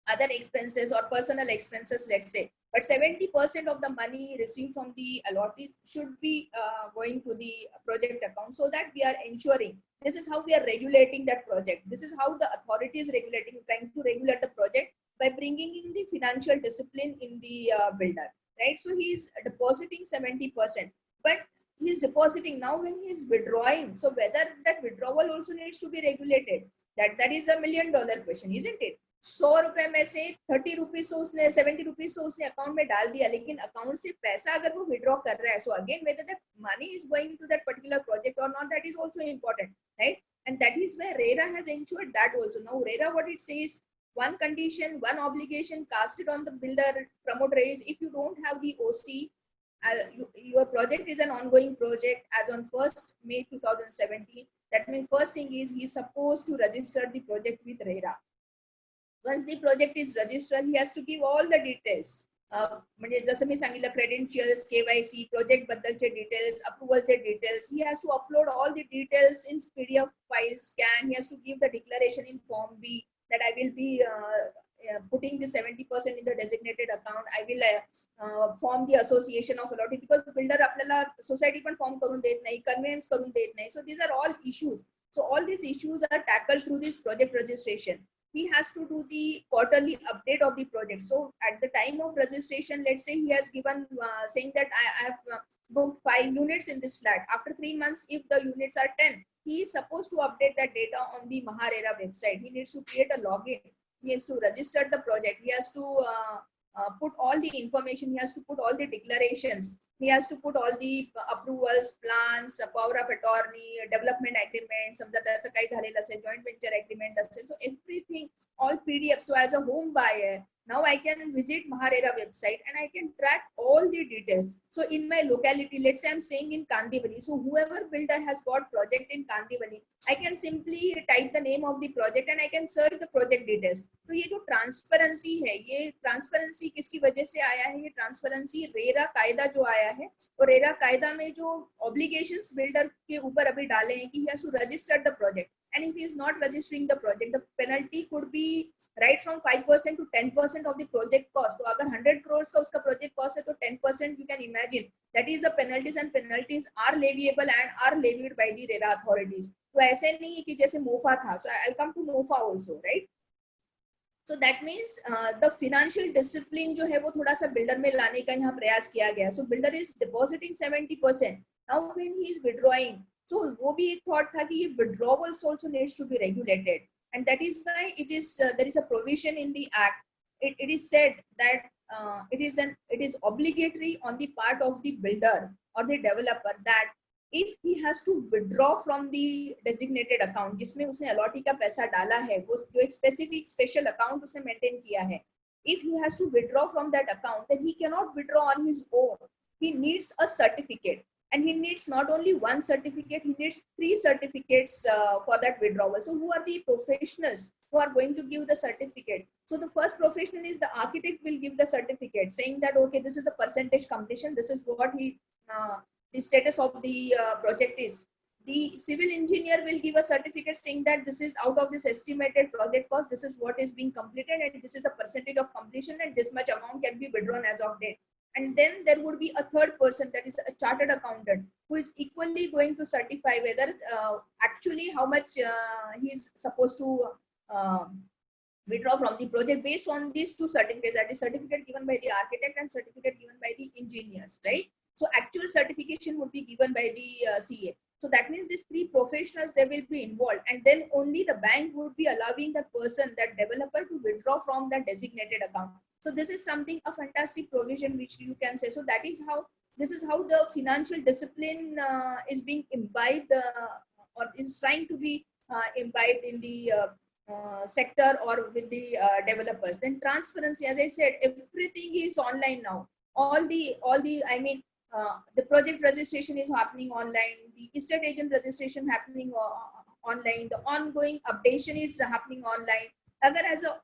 other expenses or personal expenses, let's say. But 70% of the money received from the allottees should be going to the project account, so that we are ensuring, this is how we are regulating that project. This is how the authority is regulating, trying to regulate the project by bringing in the financial discipline in the builder, right? So he is depositing 70%. But he is depositing. Now when he is withdrawing, so whether that withdrawal also needs to be regulated, that is a $1 million question, isn't it? 100 रुपए में से 30 rupees तो उसने 70 rupees तो उसने account में डाल दिया, लेकिन अकाउंट से पैसा अगर वो विड्रॉ कर रहा है, so again whether that money is going to that particular project or not, that is also important, right? And that is where RERA has ensured that also. Now RERA, what it says, one condition, one obligation casted on the builder promoter is, if you don't have the OC, your project is an ongoing project as on 1st May 2017. That means first thing is he is supposed to register the project with RERA. Once the project is registered, he has to give all the details. म्हणजे जसं मी सांगितलं, credentials, KYC, project बद्दलचे details, approvalचे details. He has to upload all the details in PDF file scan. He has to give the declaration in Form B that I will be putting the 70% in the designated account. I will form the association of allotee, because builder आपल्याला society पण form करून देत नाही, conveyance करून देत नाही. So these are all issues. So all these issues are tackled through this project registration. He has to do the quarterly update of the project. So at the time of registration, let's say he has given saying that I have booked 5 units in this flat. After 3 months, if the units are 10, he is supposed to update that data on the MahaRERA website. He needs to create a login. He has to register the project. He has to put all the information. He has to put all the declarations. He has to put all the approvals, plans, power of attorney, development agreement, समजा त्याचं काही झालेलं असेल, joint venture agreement असेल, so everything, all PDF. So as a home buyer, now I can visit MahaRERA website and I can track all the details. So in my locality, let's say I'm staying in Kandivali, so whoever builder has got project in Kandivali, I can simply type the name of the project and I can search the project details. तो ये जो transparency है, ये transparency किसकी वजह से आया है? ये ट्रांसपेरेंसी रेरा कायदा जो आया है, और रेरा कायदा में जो ऑब्लिगेशंस बिल्डर के ऊपर अभी डाले हैं कि he has to register the project, and if he is not registering the project, the penalty could be right from 5% to 10% of the project cost. तो अगर 100 crores का उसका project cost है, तो 10% you can imagine that is the penalties, and penalties are leviable and are levied by the RERA authorities. तो ऐसे नहीं है कि जैसे मोफा था. So I'll come to MOFA also, right? So that means the financial discipline जो है वो थोड़ा सा बिल्डर में लाने का यहाँ प्रयास किया गया. So builder is depositing 70%. Now when he is withdrawing, so वो भी एक thought था कि ये withdrawals also needs to be regulated, and that is why it is there is a provision in the act. It is said that it is obligatory on the part of the builder or the developer that if he has to withdraw from the designated account, जिसमें उसने allottee का पैसा डाला है, वो जो एक specific special account उसने maintain किया है, if he has to withdraw from that account, then he cannot withdraw on his own. He needs a certificate, and he needs not only one certificate, he needs 3 certificates for that withdrawal. So who are the professionals who are going to give the certificate? So the first professional is the architect will give the certificate saying that okay, this is the percentage completion, this is what he the status of the project is. The civil engineer will give a certificate saying that this is out of this estimated project cost, this is what is being completed, and this is the percentage of completion, and this much amount can be withdrawn as of date. And then there would be a third person, that is a chartered accountant, who is equally going to certify whether actually how much he is supposed to withdraw from the project based on these 2 certificates, that is certificate given by the architect and certificate given by the engineers, right? So actual certification would be given by the CA. So that means these 3 professionals, they will be involved, and then only the bank would be allowing that person, that developer, to withdraw from that designated account. So this is something, a fantastic provision which you can say. So that is how, this is how the financial discipline is being imbibed or is trying to be imbibed in the sector or with the developers. Then transparency, as I said, everything is online now. All the I mean, the project registration is happening online, the estate agent registration happening online, the ongoing updation is happening online. Agar as a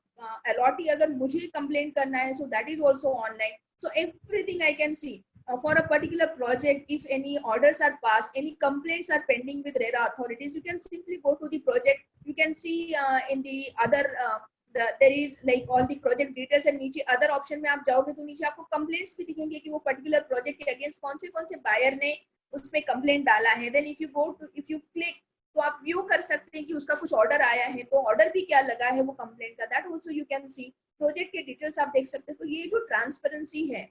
allotee agar mujhe complaint karna hai, so that is also online. So everything I can see for a particular project. If any orders are passed, any complaints are pending with RERA authorities, you can simply go to the project. You can see in the other there is like all the project details, and नीचे other option में आप जाओगे तो नीचे आपको complaints भी दिखेंगे कि वो particular project के against कौन से buyer ने उसमें complaint डाला है. Then if you click, तो आप view कर सकते हैं कि उसका कुछ order आया है, तो order भी क्या लगा है वो complaint का, that also you can see. Project के details आप देख सकते हैं. तो ये जो transparency है,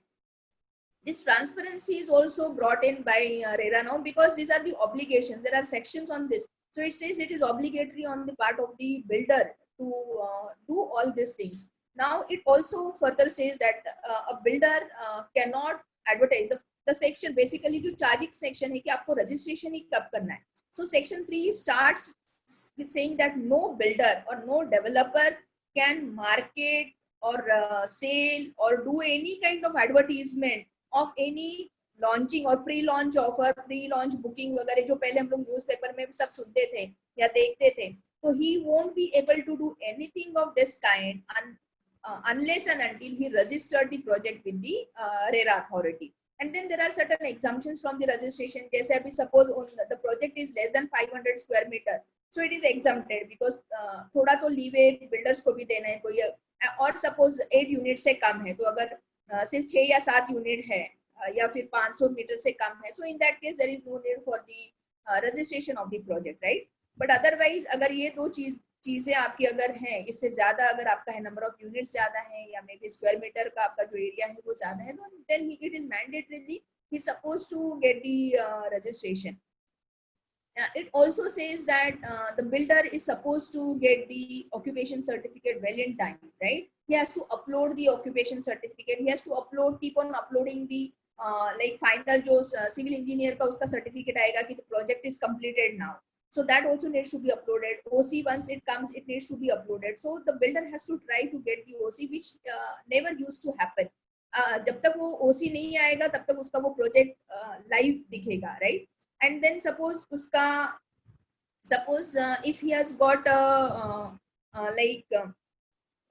This transparency is also brought in by RERA now, because these are the obligations. There are sections on this. So it says it is obligatory on the part of the builder to do all these things. Now it also further says that a builder cannot advertise. The section basically जो charging section है कि आपको registration ही कब करना है. So section 3 starts with saying that no builder or no developer can market or sale or do any kind of advertisement of any launching और pre launch offer, pre launch booking वगैरह जो पहले हम लोग newspaper में सब सुनते थे या देखते थे, तो he won't be able to do anything of this kind unless and until he registered the project with the RERA authority. And then there are certain exemptions from the registration. जैसे अभी suppose the project is less than 500 square meter, so it is exempted because थोड़ा तो leeway builders को भी देना है कोई, और suppose 8 यूनिट से कम है, तो अगर सिर्फ 6 या 7 यूनिट है या फिर 500 मीटर से कम है, so in that case there is no need for the registration of the project, right? But otherwise अगर ये दो चीजें आपकी अगर हैं, इससे ज्यादा अगर आपका है नंबर ऑफ यूनिट्स ज्यादा है या मे बी स्क्वायर मीटर का आपका जो एरिया है वो ज्यादा है, तो then it is mandatorily he is supposed to get the registration. It also says that the builder is supposed to get the occupation certificate well in time, right? He has to upload the occupation certificate. He has to upload, keep on uploading the like final जो civil engineer का उसका certificate आएगा कि the project is completed now. So that also needs to be uploaded. OC once it comes, it needs to be uploaded. So the builder has to try to get the OC, which never used to happen. जब तक वो OC नहीं आएगा तब तक उसका वो project live दिखेगा, right? And then suppose uska if he has got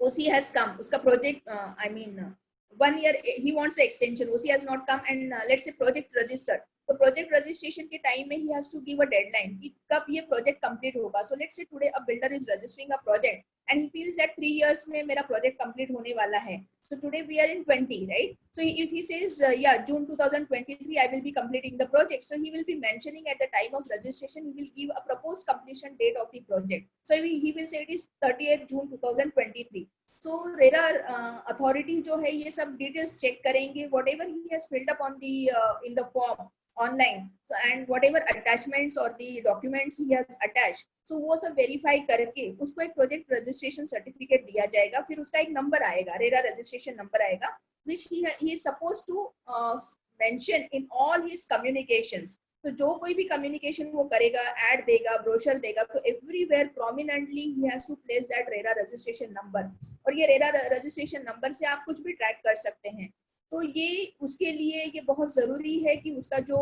OC has come, uska project I mean 1 year he wants the extension, OC has not come, and let's say project registered, तो project registration के time में he has to give a deadline कि कब ये project complete होगा. So let's say today a builder is registering a project and he feels that 3 years में मेरा project complete होने वाला है. So today we are in 20, right? So if he says yeah, June 2023 I will be completing the project, so he will be mentioning at the time of registration, he will give a proposed completion date of the project. So he will say it is 30th June 2023. So RERA authority जो है ये सब details check करेंगे, whatever he has filled up on the in the form online, so and whatever attachments or the documents he has attached, so वो सब verify करके उसको एक project registration certificate दिया जाएगा. फिर उसका एक number आएगा, RERA registration number आएगा, which he is supposed to mention in all his communications. तो जो कोई भी communication वो करेगा, ad देगा, brochure देगा, तो everywhere prominently he has to place that RERA registration number. और ये RERA registration number से आप कुछ भी track कर सकते हैं. तो ये उसके लिए ये बहुत जरूरी है कि उसका जो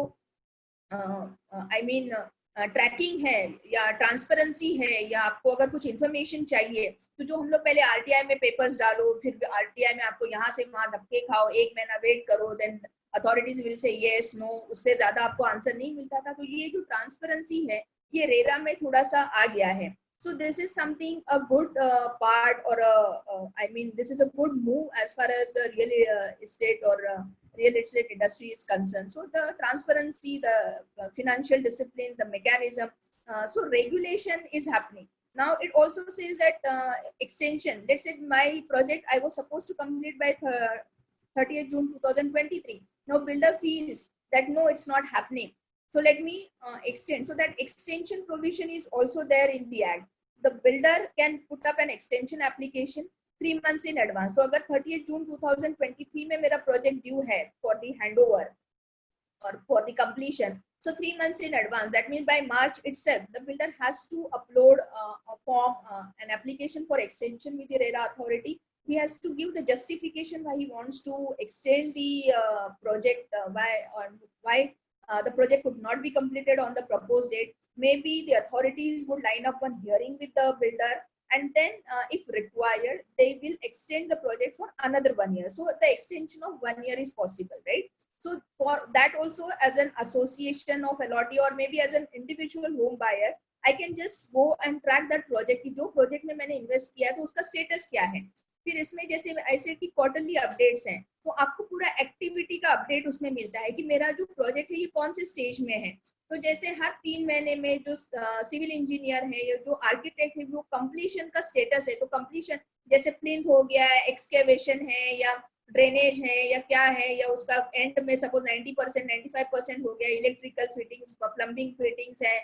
I mean ट्रैकिंग है या ट्रांसपेरेंसी है, या आपको अगर कुछ इन्फॉर्मेशन चाहिए तो जो हम लोग पहले आरटीआई में पेपर्स डालो, फिर आरटीआई में आपको यहाँ से वहां धक्के खाओ, 1 महीना वेट करो, then authorities will say yes no, उससे ज्यादा आपको आंसर नहीं मिलता था. तो ये जो ट्रांसपेरेंसी है ये रेरा में थोड़ा सा आ गया है. So this is something a good part, or I mean this is a good move as far as the real estate or real estate industry is concerned. So the transparency, the financial discipline, the mechanism, so regulation is happening. Now it also says that extension, let's say my project I was supposed to complete by 30th June 2023. Now builder feels that no, it's not happening. So let me extend. So that extension provision is also there in the act. The builder can put up an extension application 3 months in advance. So अगर 30th June 2023 में मेरा project due है for the handover or for the completion, so 3 months in advance, that means by March itself, the builder has to upload a form, an application for extension with the RERA authority. He has to give the justification why he wants to extend the project, why the project could not be completed on the proposed date. Maybe the authorities would line up one hearing with the builder, and then if required, they will extend the project for another 1 year. So the extension of 1 year is possible, right? So for that also, as an association of LOT or maybe as an individual home buyer, I can just go and track that project कि जो project में मैंने invest किया है तो उसका status क्या है. फिर इसमें जैसे ऐसे की क्वार्टरली अपडेट्स हैं, तो आपको पूरा एक्टिविटी का अपडेट उसमें मिलता है कि मेरा जो प्रोजेक्ट है ये कौन से स्टेज में है. तो जैसे हर 3 महीने में जो सिविल इंजीनियर है या जो आर्किटेक्ट है वो कंप्लीशन का स्टेटस है, तो कंप्लीशन जैसे प्लिंथ हो गया है, एक्सकेवेशन है या ड्रेनेज है या क्या है, या उसका एंड में सपोज 90% 95% हो गया, इलेक्ट्रिकल फिटिंग्स, प्लम्बिंग फिटिंग्स है,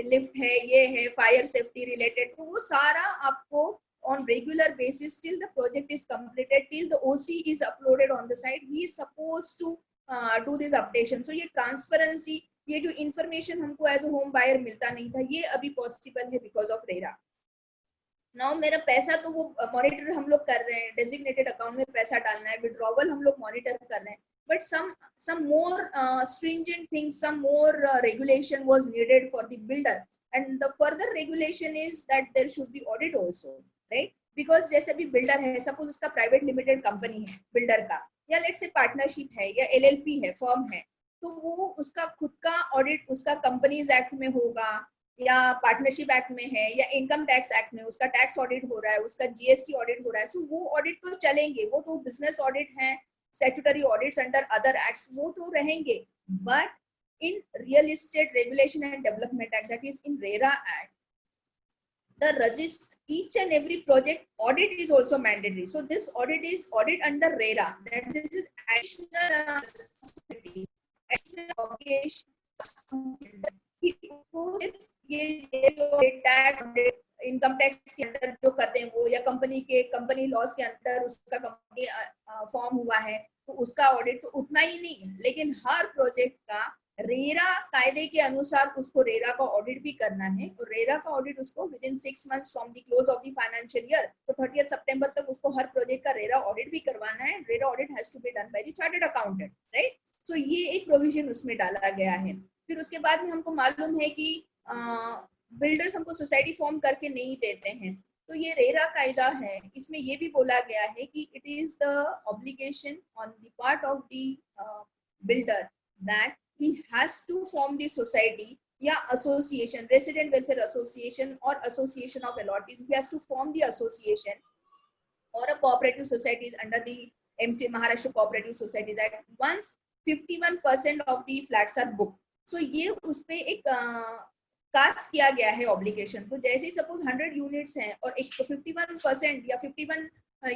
लिफ्ट है, ये है, फायर सेफ्टी रिलेटेड, तो वो सारा आपको on regular basis till the project is completed, till the OC is uploaded on the site, he is supposed to do this updation. So ये transparency, ये जो information हमको as a home buyer मिलता नहीं था, ये अभी possible है because of RERA. नाउ मेरा पैसा तो वो मॉनिटर हम लोग कर रहे हैं, डेजिग्नेटेड अकाउंट में पैसा डालना है, विड्रॉवल हम लोग मॉनिटर कर रहे हैं, but some more stringent things, some more regulation was needed for the builder, and the further regulation is that there should be audit also, right? because जैसे भी बिल्डर है, सपोज उसका प्राइवेट लिमिटेड कंपनी है builder का, या let's say partnership है या LLP है, फर्म है, तो वो उसका खुद का ऑडिट उसका कंपनीज एक्ट में होगा, या पार्टनरशिप एक्ट में है, या इनकम टैक्स एक्ट में उसका टैक्स ऑडिट हो रहा है, उसका GST ऑडिट हो रहा है, सो वो ऑडिट तो चलेंगे, वो तो बिजनेस ऑडिट है, statutory audits under other acts वो तो रहेंगे, but in real estate regulation and development act, that is in RERA act, the register each and every project audit is also mandatory. So this audit is audit under RERA, that this is additional responsibility, additional obligation कि उनको सिर्फ ये जो tax income tax के अंदर जो करते हैं वो, या कंपनी लॉस के अंदर उसका कंपनी फॉर्म हुआ है तो उसका ऑडिट तो उतना ही नहीं है, लेकिन हर प्रोजेक्ट का रेरा कायदे के अनुसार उसको रेरा का ऑडिट भी करना है, और रेरा का ऑडिट उसको within 6 months from the close of the financial year, तो 30 सितंबर तक उसको हर प्रोजेक्ट का रेरा ऑडिट भी करवाना है. RERA audit has to be done by the chartered accountant, right? So ये एक प्रोविजन उसमें डाला गया है. फिर उसके बाद में हमको मालूम है कि बिल्डर्स हमको सोसाइटी फॉर्म करके नहीं देते हैं, तो ये रेरा कायदा है, इसमें ये भी बोला गया है कि it is the obligation on the part of the builder that he has to form the society या association, resident welfare association or association of allottees, he has to form the association or a cooperative societies under the MC Maharashtra Cooperative Societies Act once 51% of the flats are booked. So ये उसपे एक cast किया गया है obligation. तो जैसे ही suppose 100 units हैं और एक 51% या 51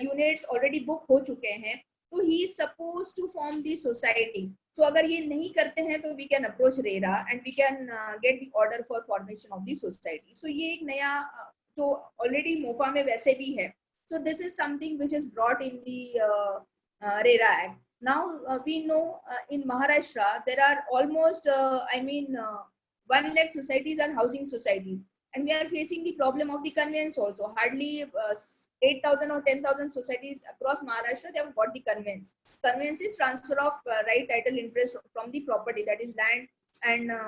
यूनिट्स ऑलरेडी बुक हो चुके हैं, तो he is suppose to form the society. So अगर ये नहीं करते हैं तो we can approach RERA and we can get the order for formation of the society. So ये एक नया जो ऑलरेडी मोफा में वैसे भी है. So this is something which is brought in the RERA act. Now we know in Maharashtra there are almost 1 lakh societies are housing societies, and we are facing the problem of the conveyance also. Hardly 8,000 or 10,000 societies across Maharashtra they have got the conveyance. Conveyance is transfer of right title interest from the property, that is land, and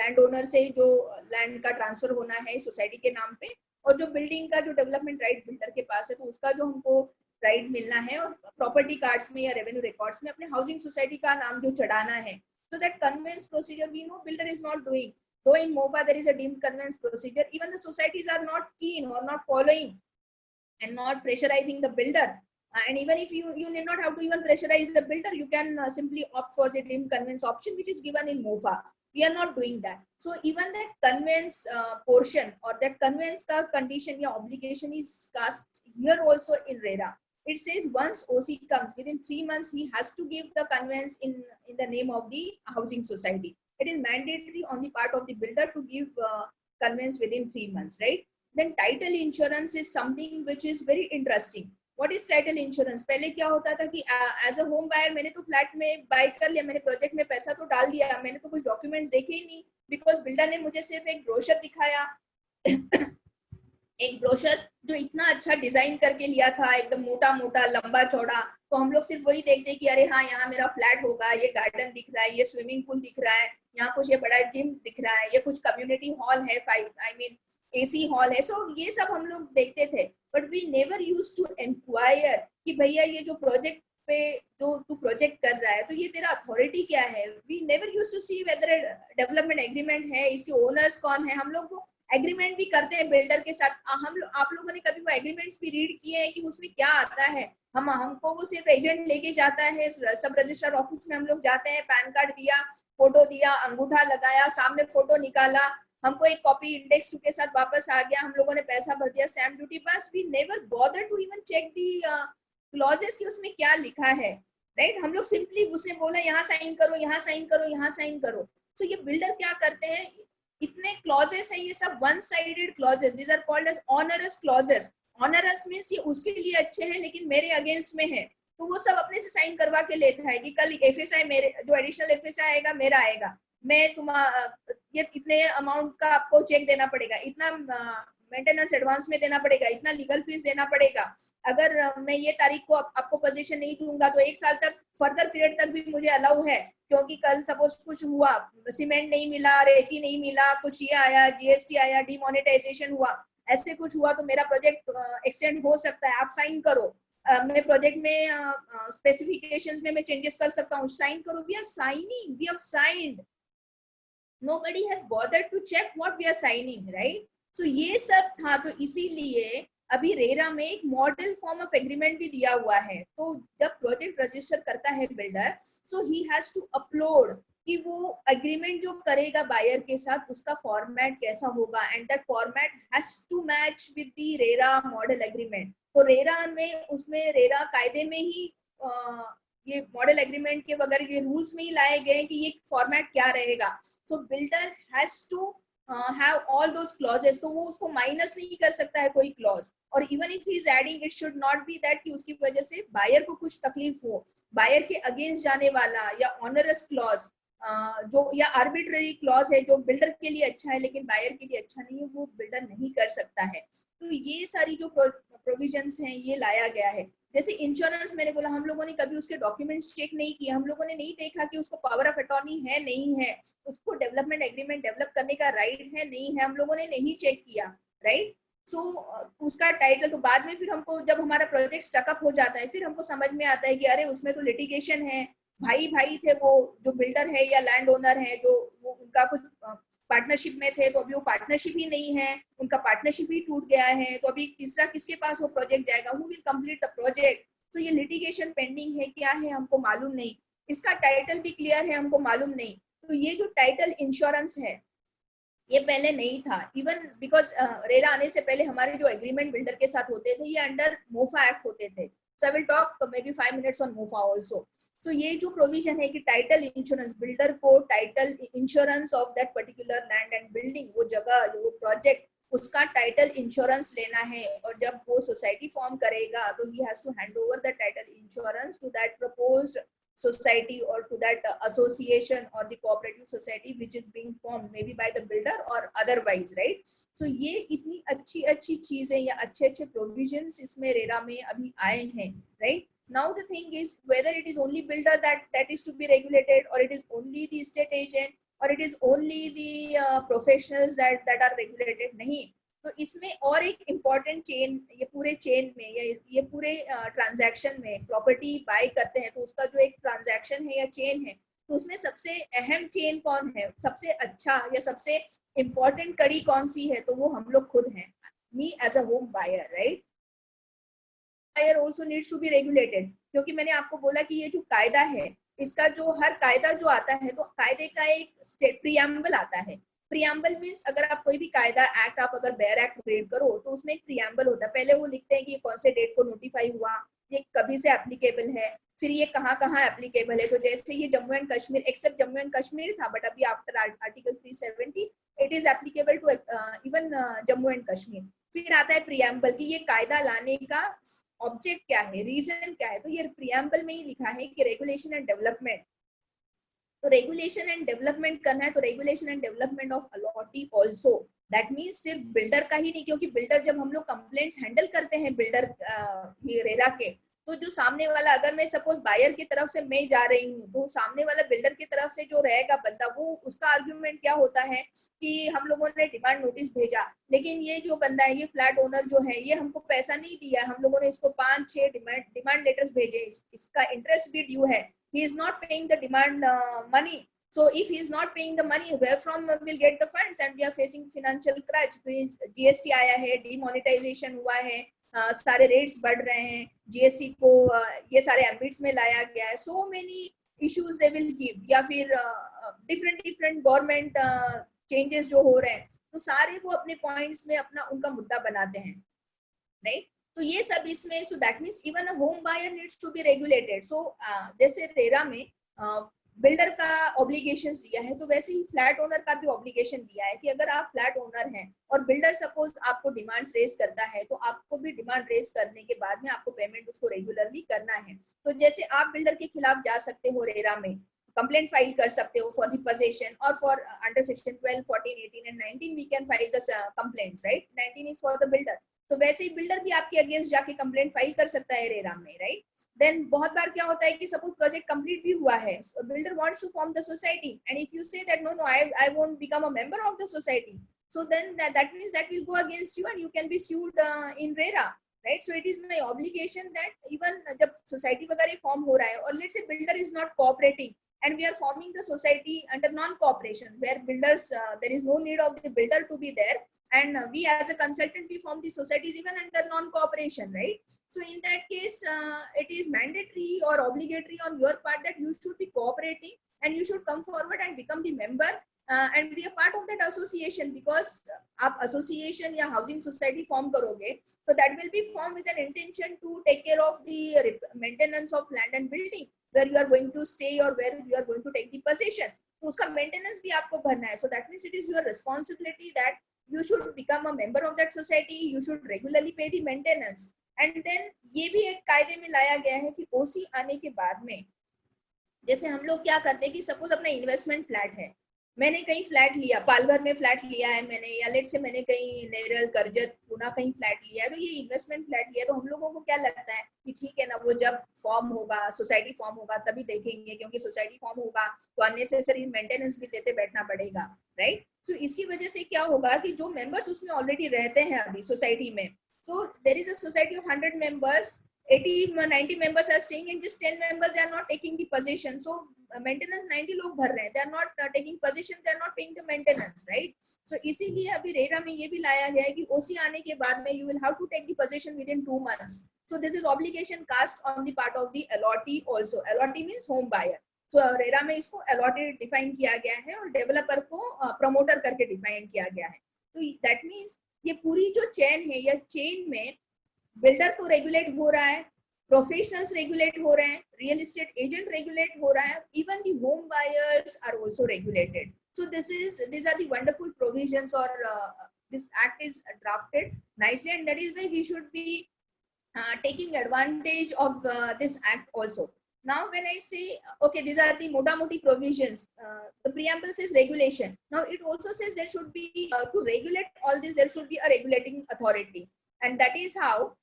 landowner से जो land का transfer होना है society के नाम पे, और जो building का जो development right builder के पास है तो उसका जो हमको राइट मिलना है, और प्रॉपर्टी कार्ड्स में या रेवेन्यू रिकॉर्ड्स में अपने हाउसिंग सोसाइटी का नाम जो चढ़ाना है. So that conveyance procedure we know builder is not doing. Though in MOPA there is a deemed conveyance procedure, even the societies are not keen or not following and not pressurizing the builder. And even if you need not have to even pressurize the builder, you can simply opt for the deemed conveyance option which is given in MOPA. We are not doing that. So even that conveyance portion or that conveyance ka condition ya obligation is cast here also in RERA. It says once OC comes within 3 months, he has to give the conveyance in the name of the housing society. It is mandatory on the part of the builder to give conveyance within 3 months, right? Then title insurance is something which is very interesting. What is title insurance? पहले क्या होता था कि as a home buyer मैंने तो flat में bye कर लिया, मैंने प्रोजेक्ट में पैसा तो डाल दिया, मैंने तो कुछ डॉक्यूमेंट्स देखे ही नहीं, बिकॉज बिल्डर ने मुझे सिर्फ एक ब्रोशर दिखाया एक ब्रोशर जो इतना अच्छा डिजाइन करके लिया था, एकदम मोटा मोटा लंबा चौड़ा, तो हम लोग सिर्फ वही देखते कि अरे हाँ यहाँ मेरा फ्लैट होगा, ये गार्डन दिख रहा है, ये स्विमिंग पूल दिख रहा है, यहाँ कुछ ये बड़ा जिम दिख रहा है, ये कुछ कम्युनिटी हॉल है, AC हॉल है. सो ये सब हम लोग देखते थे, but we never used to inquire कि भैया ये जो प्रोजेक्ट पे जो तू प्रोजेक्ट कर रहा है तो ये तेरा अथॉरिटी क्या है. We never used to see whether development agreement है, इसके ओनर्स कौन है. हम लोग एग्रीमेंट भी करते हैं बिल्डर के साथ. आप लोगों ने कभी वो एग्रीमेंट्स भी रीड किए हैं कि उसमें क्या आता है. हमको वो सिर्फ एजेंट लेके जाता है, सब रजिस्ट्रार ऑफिस में हम लोग जाते हैं, पैन कार्ड दिया, फोटो दिया, अंगूठा लगाया, सामने फोटो निकाला, हमको एक कॉपी इंडेक्स 2 के साथ वापस आ गया, हम लोगों ने पैसा भर दिया, स्टैम्प ड्यूटी, बस. We never bother to even check the clauses की उसमें क्या लिखा है, राइट? हम लोग सिंपली उसने बोला यहाँ साइन करो, यहाँ साइन करो, यहाँ साइन करो। सो ये बिल्डर क्या करते हैं, इतने क्लॉजेस है ये सब one sided clauses, these are called as onerous clauses. Onerous means ये उसके लिए अच्छे हैं लेकिन मेरे अगेंस्ट में है, तो वो सब अपने से साइन करवा के लेता है कि कल एफएसआई मेरे, जो एडिशनल एफएसआई आएगा मेरा आएगा, मैं ये इतने अमाउंट का आपको चेक देना पड़ेगा, इतना मेंटेनेंस एडवांस में देना पड़ेगा, इतना लीगल फीस देना पड़ेगा, अगर मैं ये तारीख को आपको पोजीशन नहीं दूंगा तो 1 साल तक फर्दर पीरियड तक भी मुझे अलाउ है, क्योंकि कल सपोज कुछ हुआ, सीमेंट नहीं मिला, रेती नहीं मिला, कुछ ये आया, जीएसटी आया, डिमोनेटाइजेशन हुआ, ऐसे कुछ हुआ तो मेरा प्रोजेक्ट एक्सटेंड हो सकता है, आप साइन करो। मैं प्रोजेक्ट में स्पेसिफिकेशंस में मैं चेंजेस कर सकता हूँ, साइन करो। We are signing, we have signed, nobody has bothered to check what we are signing, right? So ये सब था, तो इसीलिए अभी रेरा में एक मॉडल फॉर्म ऑफ एग्रीमेंट भी दिया हुआ है। तो जब प्रोजेक्ट रजिस्टर करता है builder, so he has to upload कि वो एग्रीमेंट जो करेगा बायर के साथ उसका फॉर्मेट कैसा होगा, and that format has to match with the RERA model agreement. तो रेरा में, उसमें रेरा कायदे में ही ये मॉडल एग्रीमेंट के वगैरह ये रूल्स में ही लाए गए हैं कि ये फॉर्मेट क्या रहेगा। So builder has to have all those clauses, तो वो उसको माइनस नहीं कर सकता है कोई क्लॉज, और even if he is adding, it should not be that कि उसकी वजह से बायर को कुछ तकलीफ हो, बायर के अगेंस्ट जाने वाला या ऑनरस क्लॉज जो या आर्बिट्ररी क्लॉज है जो बिल्डर के लिए अच्छा है लेकिन बायर के लिए अच्छा नहीं है, वो बिल्डर नहीं कर सकता है। तो ये सारी जो प्रोविजंस हैं ये लाया गया है। जैसे इंश्योरेंस, मैंने बोला हम लोगों ने कभी उसके डॉक्यूमेंट्स चेक नहीं किए, हम लोगों ने नहीं देखा कि उसको पावर ऑफ अटॉर्नी है नहीं है, उसको डेवलपमेंट एग्रीमेंट डेवलप करने का राइट है नहीं है, हम लोगों ने नहीं चेक किया, राइट? सो उसका टाइटल, तो बाद में फिर हमको जब हमारा प्रोजेक्ट स्टकअप हो जाता है फिर हमको समझ में आता है कि अरे उसमें तो लिटिगेशन है, भाई भाई थे वो जो बिल्डर है या लैंड ओनर है, जो वो उनका कुछ पार्टनरशिप में थे, तो अभी वो पार्टनरशिप ही नहीं है, उनका पार्टनरशिप ही टूट गया है, तो अभी तीसरा किसके पास वो प्रोजेक्ट जाएगा, who will complete the project? तो ये लिटिगेशन पेंडिंग है, क्या है हमको मालूम नहीं, इसका टाइटल भी क्लियर है हमको मालूम नहीं। तो ये जो टाइटल इंश्योरेंस है ये पहले नहीं था, इवन बिकॉज रेरा आने से पहले हमारे जो एग्रीमेंट बिल्डर के साथ होते थे ये अंडर मोफा एक्ट होते थे। So I will talk maybe 5 minutes on MOFA also. So ये जो प्रोविजन है कि टाइटल इंश्योरेंस, बिल्डर को title insurance of that particular land and building, वो जगह जो प्रोजेक्ट, उसका टाइटल इंश्योरेंस लेना है, और जब वो सोसाइटी फॉर्म करेगा तो he has to hand over the title insurance to that proposed society or to that association or the cooperative society which is being formed maybe by the builder or otherwise, right? So ये इतनी अच्छी अच्छी चीजें या अच्छे अच्छे provisions इसमें RERA में अभी आए हैं, right? Now the thing is whether it is only builder that is to be regulated, or it is only the estate agent, or it is only the professionals that are regulated, नहीं। तो इसमें और एक important chain, ये पूरे chain में या ये पूरे ट्रांजैक्शन में प्रॉपर्टी बाय करते हैं तो उसका जो एक ट्रांजैक्शन है या चेन है, तो उसमें सबसे अहम चेन कौन है, सबसे अच्छा या सबसे इम्पोर्टेंट कड़ी कौन सी है, तो वो हम लोग खुद हैं, me as a home buyer, right? Buyer also needs to be regulated, क्योंकि मैंने आपको बोला कि ये जो कायदा है, इसका जो हर कायदा जो आता है तो कायदे का एक प्रियम्बल आता है। प्रियम्बल मींस अगर आप कोई भी कायदा एक्ट, आप अगर बेयर एक्ट रीड करो तो उसमें एक प्रियम्बल होता है, पहले वो लिखते हैं कि कौन से डेट को नोटिफाई हुआ, ये कभी से एप्लीकेबल है, फिर ये कहाँ कहाँ एप्लीकेबल है। तो जैसे ये Jammu and Kashmir, except Jammu and Kashmir था, बट अभी after article 370 it is applicable to even Jammu and Kashmir. फिर आता है प्रियम्बल कि ये कायदा लाने का ऑब्जेक्ट क्या है, रीजन क्या है, तो ये प्रियम्बल में ही लिखा है कि रेगुलेशन एंड डेवलपमेंट। तो रेगुलेशन एंड डेवलपमेंट करना है, तो regulation and development of allottee also, that means सिर्फ बिल्डर का ही नहीं, क्योंकि बिल्डर जब हम लोग कंप्लेंट्स हैंडल करते हैं बिल्डर ये रेरा के, तो जो सामने वाला, अगर मैं सपोज बायर की तरफ से मैं जा रही हूँ, तो सामने वाला बिल्डर की तरफ से जो रहेगा बंदा, वो उसका आर्ग्यूमेंट क्या होता है कि हम लोगों ने डिमांड नोटिस भेजा, लेकिन ये जो बंदा है, ये फ्लैट ओनर जो है, ये हमको पैसा नहीं दिया, हम लोगों ने इसको 5-6 डिमांड लेटर्स भेजे, इसका इंटरेस्ट भी ड्यू है, he is not paying the demand money. So if he is not paying the money, where from will get the funds, and we are facing financial crunch. GST आया है, demonetization हुआ है, सारे rates बढ़ रहे हैं, GST को ये सारे एम्बिट्स में लाया गया है, so many issues they will give, या फिर डिफरेंट गवर्नमेंट चेंजेस जो हो रहे हैं, तो सारे वो अपने पॉइंट्स में अपना उनका मुद्दा बनाते हैं, राइट? तो ये सब इसमें, so that means even a home buyer needs to be regulated. So जैसे रेरा में बिल्डर का ऑब्लिगेशंस दिया है, तो वैसे ही फ्लैट ओनर का भी ऑब्लिगेशन दिया है कि अगर आप फ्लैट ओनर हैं और बिल्डर सपोज आपको डिमांड्स रेज करता है, तो आपको भी डिमांड रेज करने के बाद में आपको पेमेंट उसको रेगुलरली करना है। तो जैसे आप बिल्डर के खिलाफ जा सकते हो रेरा में, कंप्लेंट फाइल कर सकते हो फॉर द पोजेशन, और for under section 12, 14, 18 and 19 we can file the complaints, right. 19 is for the builder, तो वैसे ही बिल्डर भी आपके अगेंस्ट जाके कंप्लेंट फाइल कर सकता है रेरा में, राइट। देन बहुत बार क्या होता है कि सपोज प्रोजेक्ट कंप्लीट भी हुआ है, builder wants to form the society, and if you say that no no I won't become a member of the society, so then that means that will go against you and you can be sued in RERA, right? So it is my obligation that even जब society वगैरह form हो रहा है और let's say builder is not cooperating and we are forming the society under non-cooperation where builders there is no need of the builder to be there, and we as a consultant we form the societies even under non-cooperation, right? So in that case it is mandatory or obligatory on your part that you should be cooperating and you should come forward and become the member and be a part of that association, because आप association या housing society form करोगे so that will be formed with an intention to take care of the maintenance of land and building where you are going to stay or where you are going to take the possession, तो उसका maintenance भी आपको भरना है। So that means it is your responsibility that you should become a member of that society, you should regularly pay the maintenance, and then ये भी एक कायदे में लाया गया है कि OC आने के बाद में जैसे हम लोग क्या करते हैं कि सपोज अपना इन्वेस्टमेंट फ्लैट है, मैंने कहीं फ्लैट लिया, पालघर में फ्लैट लिया है मैंने, या लेट से मैंने कहीं नेरल, करजत, पूना कहीं फ्लैट लिया है, तो ये इन्वेस्टमेंट फ्लैट लिया, तो हम लोगों को क्या लगता है कि ठीक है ना, वो जब फॉर्म होगा, सोसाइटी फॉर्म होगा तभी देखेंगे, क्योंकि सोसाइटी फॉर्म होगा तो अननेसेसरी मेंटेनेंस भी देते बैठना पड़ेगा, राइट। तो इसकी वजह से क्या होगा कि जो मेंबर्स उसमें ऑलरेडी रहते हैं अभी सोसाइटी में, so there is a society of 100 members, 80-90 members are staying and just 10 members they are not taking the possession, so maintenance 90 लोग भर रहे हैं, they are not taking possession, they are not paying the maintenance, right? So इसीलिए अभी RERA में ये भी लाया गया है कि OC आने के बाद में you will have to take the possession within 2 months, so this is obligation cast on the part of the allotee also. Allotee means home buyer, so RERA में इसको allotee define किया गया है और डेवलपर को promoter करके define किया गया है। तो that means ये पूरी जो चेन है, या चेन में बिल्डर तो रेगुलेट हो रहा है, प्रोफेशनल्स रेगुलेट हो रहे हैं, रियल एस्टेट एजेंट रेगुलेट हो रहा है, even the home buyers are also regulated. So these are the wonderful provisions, or this act is drafted nicely, and that is why we should be taking advantage of this act also. Now when I say okay, these are the mota moti provisions, the preamble says regulation, now it also says there should be to regulate all this there should be a regulating authority, and that is how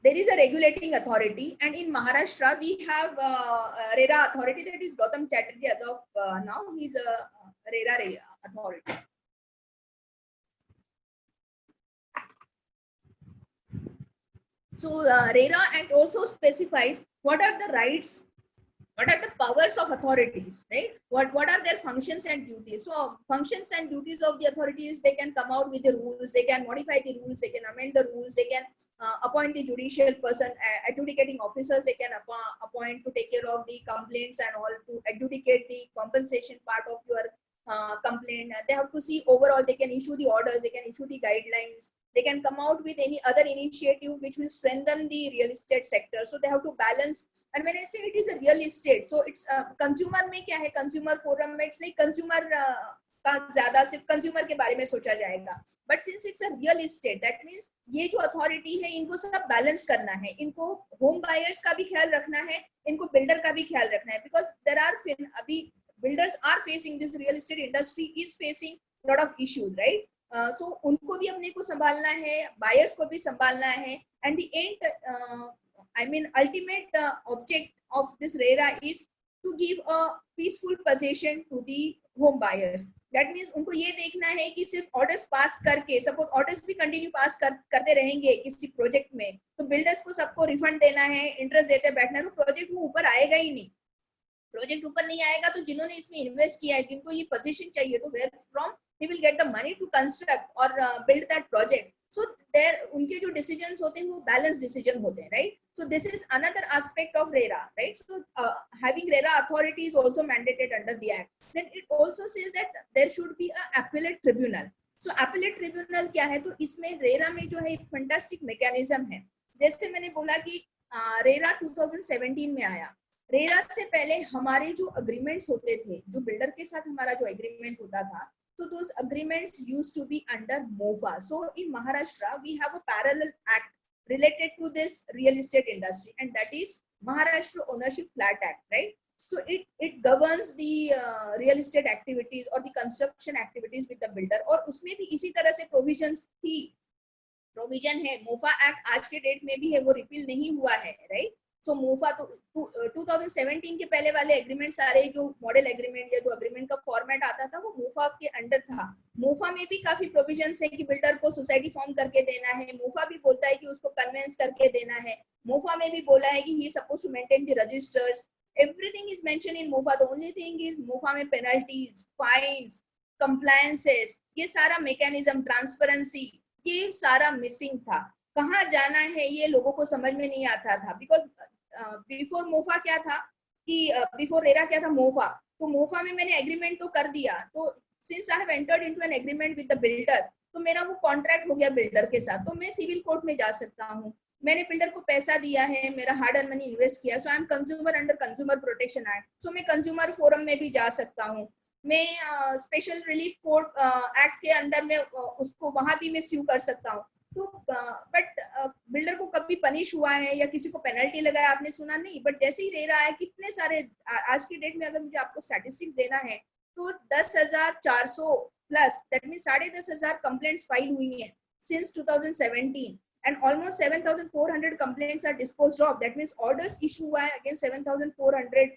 there is a regulating authority, and in Maharashtra we have RERA authority, that is Gautam Chatterjee. As of now he is a RERA authority. So RERA Act also specifies what are the rights, what are the powers of authorities, right? What are their functions and duties? So functions and duties of the authorities, they can come out with the rules, they can modify the rules, they can amend the rules, they can appoint the judicial person, adjudicating officers, they can appoint to take care of the complaints and all, to adjudicate the compensation part of your complaint. They have to see overall, they can issue the orders, they can issue the guidelines, they can come out with any other initiative which will strengthen the real estate sector. So they have to balance. And when I say it is a real estate, so it's consumer में क्या है, consumer forum में it's like consumer का ज्यादा सिर्फ consumer के बारे में सोचा जाएगा, but since it's a real estate, that means ये जो अथॉरिटी है इनको सब बैलेंस करना है, इनको होम बायर्स का भी ख्याल रखना है, इनको बिल्डर का भी ख्याल रखना है, बिकॉज देयर आर अभी builders are facing, this real estate industry is facing lot of issues, right? So उनको भी अपने को संभालना है, buyers को भी संभालना है, and the end I mean ultimate object of this RERA is to give a peaceful possession to the home buyers. That means उनको ये देखना है कि सिर्फ ऑर्डर्स पास करके, सपोज ऑर्डर्स भी कंटिन्यू पास करते रहेंगे किसी प्रोजेक्ट में, तो बिल्डर्स को सबको रिफंड देना है, इंटरेस्ट देते बैठना है, तो प्रोजेक्ट वो ऊपर आएगा ही नहीं। प्रोजेक्ट ऊपर नहीं आएगा तो जिन्होंने इसमें इन्वेस्ट किया है, जिनको ये पोजीशन चाहिए, तो where from he will get the money to construct or build that project. So उनके जो डिसीजंस होते हैं वो बैलेंस डिसीजन होते हैं, right? So this is another aspect of RERA, right? So having RERA authority is also mandated under the act. Then it also says that there should be a appellate tribunal. So appellate tribunal क्या है? तो इसमें RERA में जो है एक fantastic mechanism है. जैसे मैंने बोला कि RERA 2017 में आया. RERA से पहले हमारे जो अग्रीमेंट्स होते थे, जो बिल्डर के साथ हमारा जो एग्रीमेंट होता था, so those agreements used to be under MOFA. So in Maharashtra we have a parallel act related to this real estate industry, and that is Maharashtra Ownership Flat Act, right? So it governs the real estate activities or the construction activities with the builder. और उसमें भी इसी तरह से provisions थी, provision है. MOFA Act आज के डेट में भी है, वो रिपील नहीं हुआ है, right? So MOFA तो 2017 के पहले वाले एग्रीमेंट सारे जो मॉडल एग्रीमेंट या जो एग्रीमेंट का फॉर्मेट आता था वो MOFA के अंडर था. MOFA में भी काफी प्रोविजंस है कि बिल्डर को सोसाइटी फॉर्म करके देना है. MOFA भी बोलता है कि उसको कन्वेंस करके देना है. MOFA में भी बोला है कि he suppose to maintain the registers. Everything is mention in MOFA. The only thing is MOFA में पेनल्टीज, फाइन्स, कंप्लायंसेस, ये सारा मैकेनिज्म, ट्रांसपेरेंसी, ये सारा मिसिंग था. कहाँ जाना है ये लोगों को समझ में नहीं आता था. बिकॉज बिफोर MOFA क्या था कि बिफोर RERA क्या था, MOFA. तो MOFA में मैंने एग्रीमेंट तो कर दिया, तो since I have entered into an agreement with the builder, तो मेरा वो कॉन्ट्रैक्ट हो गया बिल्डर के साथ, तो मैं सिविल कोर्ट में जा सकता हूँ. मैंने बिल्डर को पैसा दिया है, मेरा हार्ड अर्न मनी इन्वेस्ट किया, so I am consumer under consumer protection act. So मैं कंज्यूमर फोरम में भी जा सकता हूँ. मैं स्पेशल रिलीफ कोर्ट एक्ट के अंडर में उसको वहां भी मैं स्यू कर सकता हूँ. तो बट बिल्डर को कभी पनिश हुआ है या किसी को पेनल्टी लगाया आपने सुना नहीं. बट जैसे ही RERA है, कितने सारे आज की डेट में अगर मुझे आपको स्टैटिस्टिक्स देना है तो 10,400 plus, that means 10,500 complaints file हुई हैं since 2017, and almost 7,400 complaints are disposed of. That means orders issue हुआ है against 7,400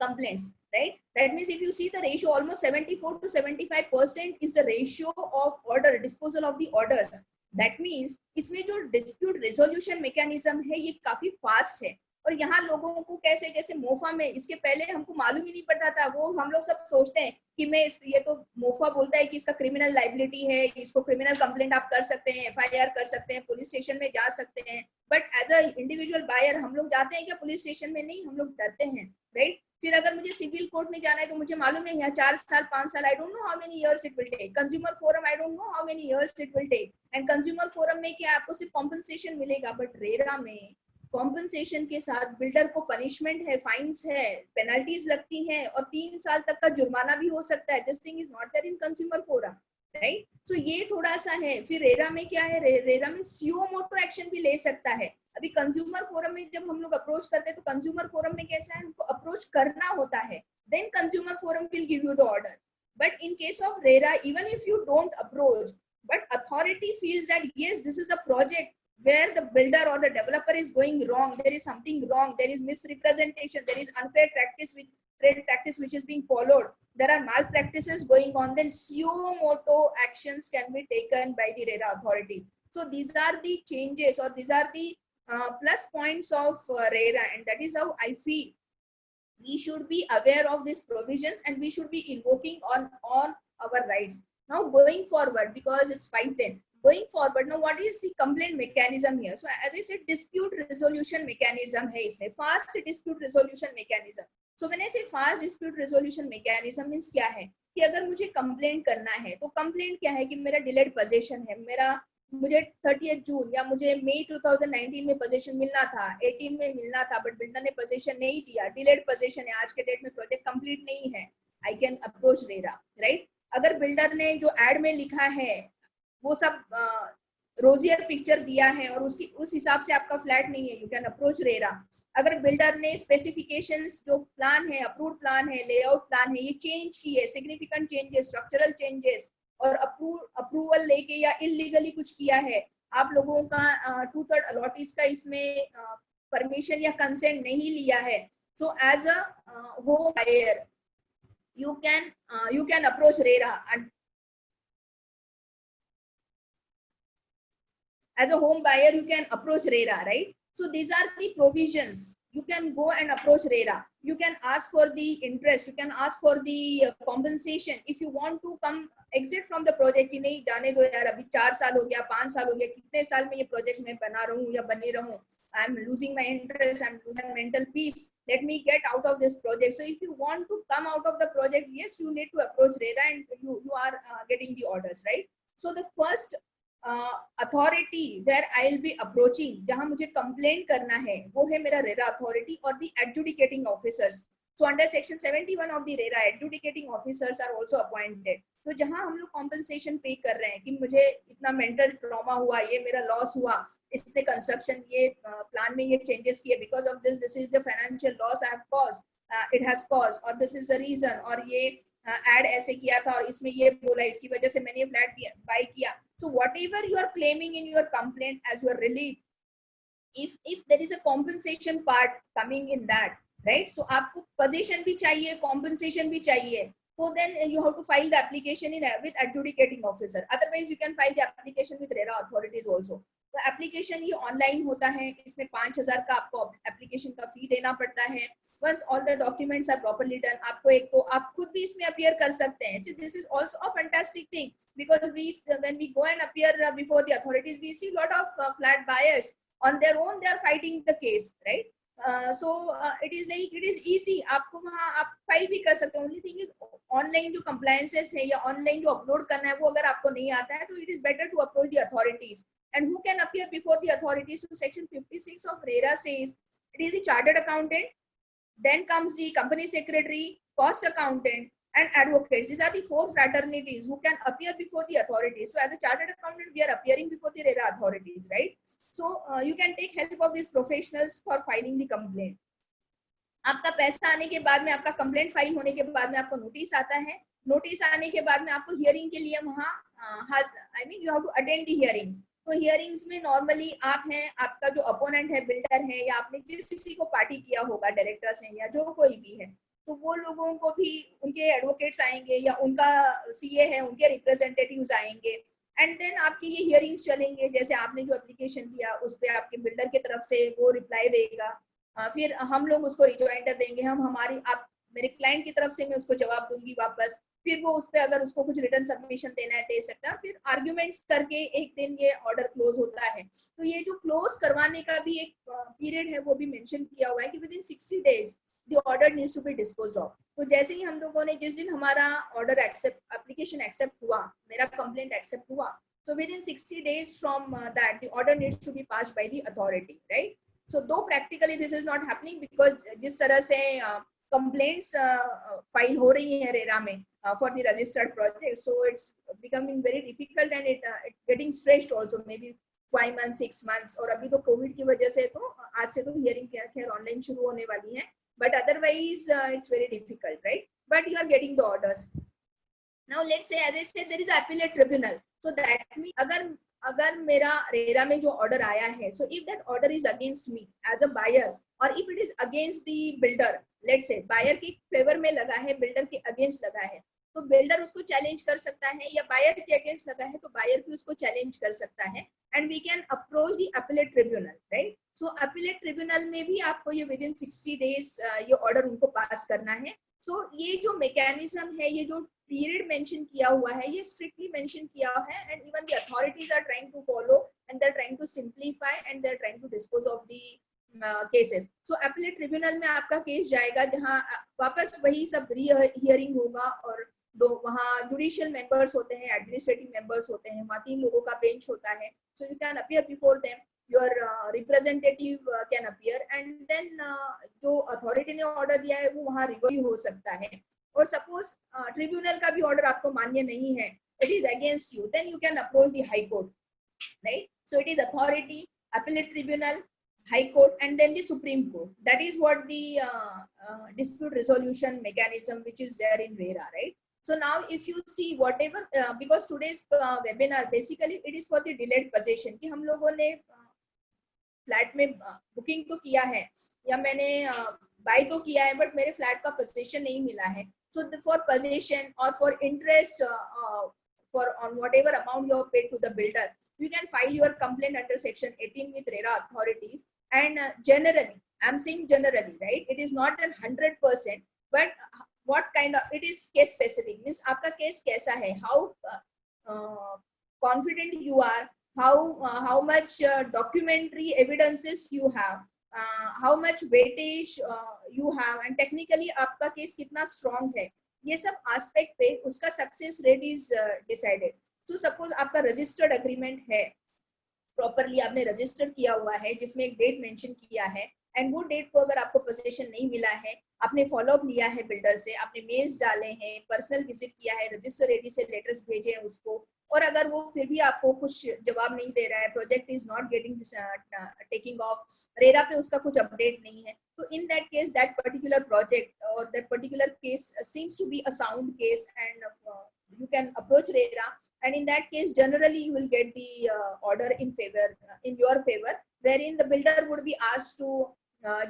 complaints, right? That means if you see the ratio, almost 74 to 75% is the ratio of order disposal of the orders. That means इसमें जो dispute resolution mechanism है ये काफी fast है. और यहाँ लोगों को कैसे कैसे MOFA में, इसके पहले हमको मालूम ही नहीं पड़ता था. वो हम लोग सब सोचते हैं कि मैं ये तो MOFA बोलता है कि इसका क्रिमिनल लाइबिलिटी है, इसको क्रिमिनल कंप्लेंट आप कर सकते हैं, FIR कर सकते हैं, पुलिस स्टेशन में जा सकते हैं. But as a individual buyer हम लोग जाते हैं क्या पुलिस स्टेशन में? नहीं, हम लोग डरते हैं, राइट? फिर अगर मुझे सिविल कोर्ट में जाना है तो मुझे मालूम है यहाँ 4 साल 5 साल, I don't know how many years it will take. Consumer forum, I don't know how many years it will take. And consumer forum में क्या आपको सिर्फ कॉम्पनसेशन मिलेगा, बट RERA में कॉम्पनसेशन के साथ बिल्डर को पनिशमेंट है, फाइन्स है, पेनल्टीज लगती हैं और 3 साल तक का जुर्माना भी हो सकता है. This thing is not there in consumer forum, right? So ये थोड़ा सा है. फिर RERA में क्या है, RERA में सुओ मोटो एक्शन भी ले सकता है. अभी कंज्यूमर फोरम में जब हम लोग अप्रोच करते हैं तो कंज्यूमर फोरम में कैसा है, हमको अप्रोच करना होता है, then consumer forum will give you the order. But in case of RERA, even if you don't approach, but authority feels that yes, this is a project where the builder or the developer is going wrong, there is something wrong, there is misrepresentation, there is unfair practice, with trade practice which is being followed, there are malpractices going on, then suo moto actions can be taken by the RERA authority. So these are the changes, or these are the plus points of RERA, and that is how I feel we should be aware of these provisions and we should be invoking on our rights. Now going forward, because it's 5:10, going forward, now what is the complaint mechanism here? So as I said, dispute resolution mechanism है इसमें, fast dispute resolution mechanism. So when I say fast dispute resolution mechanism means क्या है कि अगर मुझे complaint करना है तो कंप्लेंट क्या है कि मेरा डिलेड पोजीशन है, मुझे 30 जून या मुझे मई 2019 में पोजीशन मिलना था, 18 में मिलना था, बट बिल्डर ने पोजीशन नहीं दिया, डिलेड पोजीशन है, आज के डेट में प्रोजेक्ट कंप्लीट नहीं है, I can approach RERA, right? अगर बिल्डर ने जो एड में लिखा है वो सब रोजियर पिक्चर दिया है और उस हिसाब से आपका फ्लैट नहीं है, यू कैन अप्रोच RERA. अगर बिल्डर ने स्पेसिफिकेशंस, जो प्लान है, अप्रूव्ड प्लान है, लेआउट प्लान है, ये चेंज किए, सिग्निफिकेंट चेंजेस, स्ट्रक्चरल चेंजेस और अप्रूवल लेके या इलीगली कुछ किया है, आप लोगों का 2/3 अलॉटीज का इसमें परमिशन या कंसेंट नहीं लिया है, so as a home buyer you can approach RERA, and as a home buyer you can approach RERA, right? So these are the provisions you can go and approach RERA. You can ask for the interest, you can ask for the compensation. If you want to come exit from the project कि नहीं जाने दो यार, अभी 4 साल हो गया, 5 साल हो गया, कितने साल में ये प्रोजेक्ट में बना रहूं या बनी रहूं, I'm losing my interest, I'm losing mental peace, let me get out of this project. So if you want to come out of the project, yes, you need to approach RERA and you are getting the orders, right? So the first authority where I'll be approaching, जहां मुझे complaint करना है, वो है मेरा RERA authority or the adjudicating officers. So under section 71 of the RERA, adjudicating officers are also appointed. तो जहां हम लोग compensation pay कर रहे हैं कि मुझे इतना mental trauma हुआ, ये मेरा loss हुआ, इसने construction ये plan में ये changes किए, because of this is the financial loss I have caused, it has caused, or this is the reason, और ये ad ऐसे किया था और इसमें ये बोला, इसकी वजह से मैंने ये flat buy किया. So whatever you are claiming in your complaint as your relief, if there is a compensation part coming in that, right? So आपको possession भी चाहिए, compensation भी चाहिए. So then you have to file the application in with adjudicating officer. Otherwise, you can file the application with RERA authorities also. तो application ये online होता है, इसमें 5,000 का आपको application का fee देना पड़ता है. Once all the documents are properly done, आपको एक तो आप खुद भी इसमें appear कर सकते हैं. See, this is also a fantastic thing because when we go and appear before the authorities, we see a lot of flat buyers on their own, they are fighting the case, right? So it is like it is easy. आपको वहाँ आप file भी कर सकते हैं. Only thing is online जो compliances है या ऑनलाइन जो अपलोड करना है वो अगर आपको नहीं आता है तो it is better to approach the authorities. And who can appear before the authorities? So section 56 of RERA says it is the chartered accountant, then comes the company secretary, cost accountant, and advocates. These are the 4 fraternities who can appear before the authorities. So as a chartered accountant, we are appearing before the RERA authorities, right? So you can take help of these professionals for filing the complaint. आपका पैसा आने के बाद में, आपका complaint file होने के बाद में आपको नोटिस आता है. नोटिस आने के बाद में आपको हियरिंग के लिए वहाँ I mean you have to attend the hearing. तो हियरिंग्स में नॉर्मली आप हैं, आपका जो अपोनेंट है, बिल्डर है, या आपने जिस किसी को पार्टी किया होगा, डायरेक्टर्स हैं या जो कोई भी है, तो वो लोगों को भी उनके एडवोकेट्स आएंगे या उनका सीए है, उनके रिप्रेजेंटेटिव्स आएंगे. एंड देन आपकी ये हियरिंग्स चलेंगे. जैसे आपने जो एप्लीकेशन दिया उस पे आपके बिल्डर की तरफ से वो रिप्लाई देगा, फिर हम लोग उसको रिजॉइंडर देंगे, हम हमारी आप मेरे क्लाइंट की तरफ से मैं उसको जवाब दूंगी वापस. फिर वो उस पे अगर उसको कुछ रिटर्न सबमिशन देना है दे सकता है. फिर आर्ग्यूमेंट्स करके एक दिन ये ऑर्डर क्लोज होता है. तो ये जो क्लोज करवाने का भी एक पीरियड है वो भी मेंशन किया हुआ है कि with in 60 days the order needs to be disposed of. तो जैसे ही हम लोगों ने जिस दिन हमारा ऑर्डर एक्सेप्ट एप्लीकेशन एक्सेप्ट हुआ, मेरा कंप्लेंट एक्सेप्ट हुआ, so within 60 days from that the order needs to be passed by the authority, right? So though practically this is not happening because जिस तरह से complaints file हो रही है RERA में for the registered project, so it's becoming very difficult and it getting stretched also, maybe 5 months 6 months. और अभी तो कोविड की वजह से तो आज से तो हियरिंग खैर ऑनलाइन शुरू होने वाली है, but otherwise it's very difficult, right? But you are getting the orders. Now let's say, as I said, there is appellate tribunal. So that means अगर मेरा रेरा में जो ऑर्डर आया है, so if that order is against me as a buyer or if it is against the builder, let's say buyer के favour में लगा है, बिल्डर के अगेंस्ट लगा है, तो बिल्डर उसको चैलेंज कर सकता है, या बायर के अगेंस्ट लगा है तो बायर भी उसको चैलेंज कर सकता है. And we can approach the appellate tribunal, right? So appellate tribunal में भी आपको ये विद इन 60 days ये ऑर्डर उनको पास करना है. सो ये जो मैकेनिज्म है, ये जो पीरियड मेंशन किया हुआ है, ये स्ट्रिक्टली मेंशन किया है. And even the authorities are trying to follow and they are trying to simplify and they are trying to dispose of the cases. So appellate tribunal में आपका केस जाएगा, जहां वापस वही सब हियरिंग होगा और दो वहाँ जुडिशियल मेंबर्स होते हैं, एडमिनिस्ट्रेटिव मेंबर्स होते हैं, वहाँ 3 लोगों का बेंच होता है. So you can appear before them, your representative can appear, and then जो अथॉरिटी ने ऑर्डर दिया है वो वहाँ रिव्यू हो सकता है. और सपोज ट्रिब्यूनल का भी ऑर्डर आपको मान्य नहीं है, it is against you, then you can approach the high court, right? So it is authority, appellate tribunal, High Court, and then the Supreme Court. That is what the dispute resolution mechanism which is there in RERA, right? So now if you see whatever, because today's webinar basically it is for the delayed possession, कि हम लोगों ने flat में booking तो किया है या मैंने बाय तो किया है, बट मेरे फ्लैट का पोजीशन नहीं मिला है. So for possession or for interest for on whatever amount you have paid to the builder, you can file your complaint under section 18 with RERA authorities. And generally I'm saying generally, right? It is not 100%, but what kind of, it is case specific, means आपका case कैसा है, how confident you are, how much documentary evidences you have, how much weightage you have, and technically आपका case कितना strong है, ये सब aspect पे उसका success rate is decided. So suppose आपका registered agreement है, प्रॉपरली आपने रजिस्टर किया हुआ है, जिसमें एक डेट मेंशन किया है, एंड वो डेट को अगर आपको पोजीशन नहीं मिला है, आपने फॉलोअप लिया है बिल्डर से, आपने मेल्स डाले हैं, पर्सनल विजिट किया है, रजिस्टर एडी से लेटर्स भेजे हैं उसको, और अगर वो फिर भी आपको कुछ जवाब नहीं दे रहा है, project is not getting taking off, RERA पे उसका कुछ अपडेट नहीं है, तो in that case that particular project और that particular case seems to be a sound case, and you can approach RERA, and in that case generally you will get the order in favor, in your favor, wherein the builder would be asked to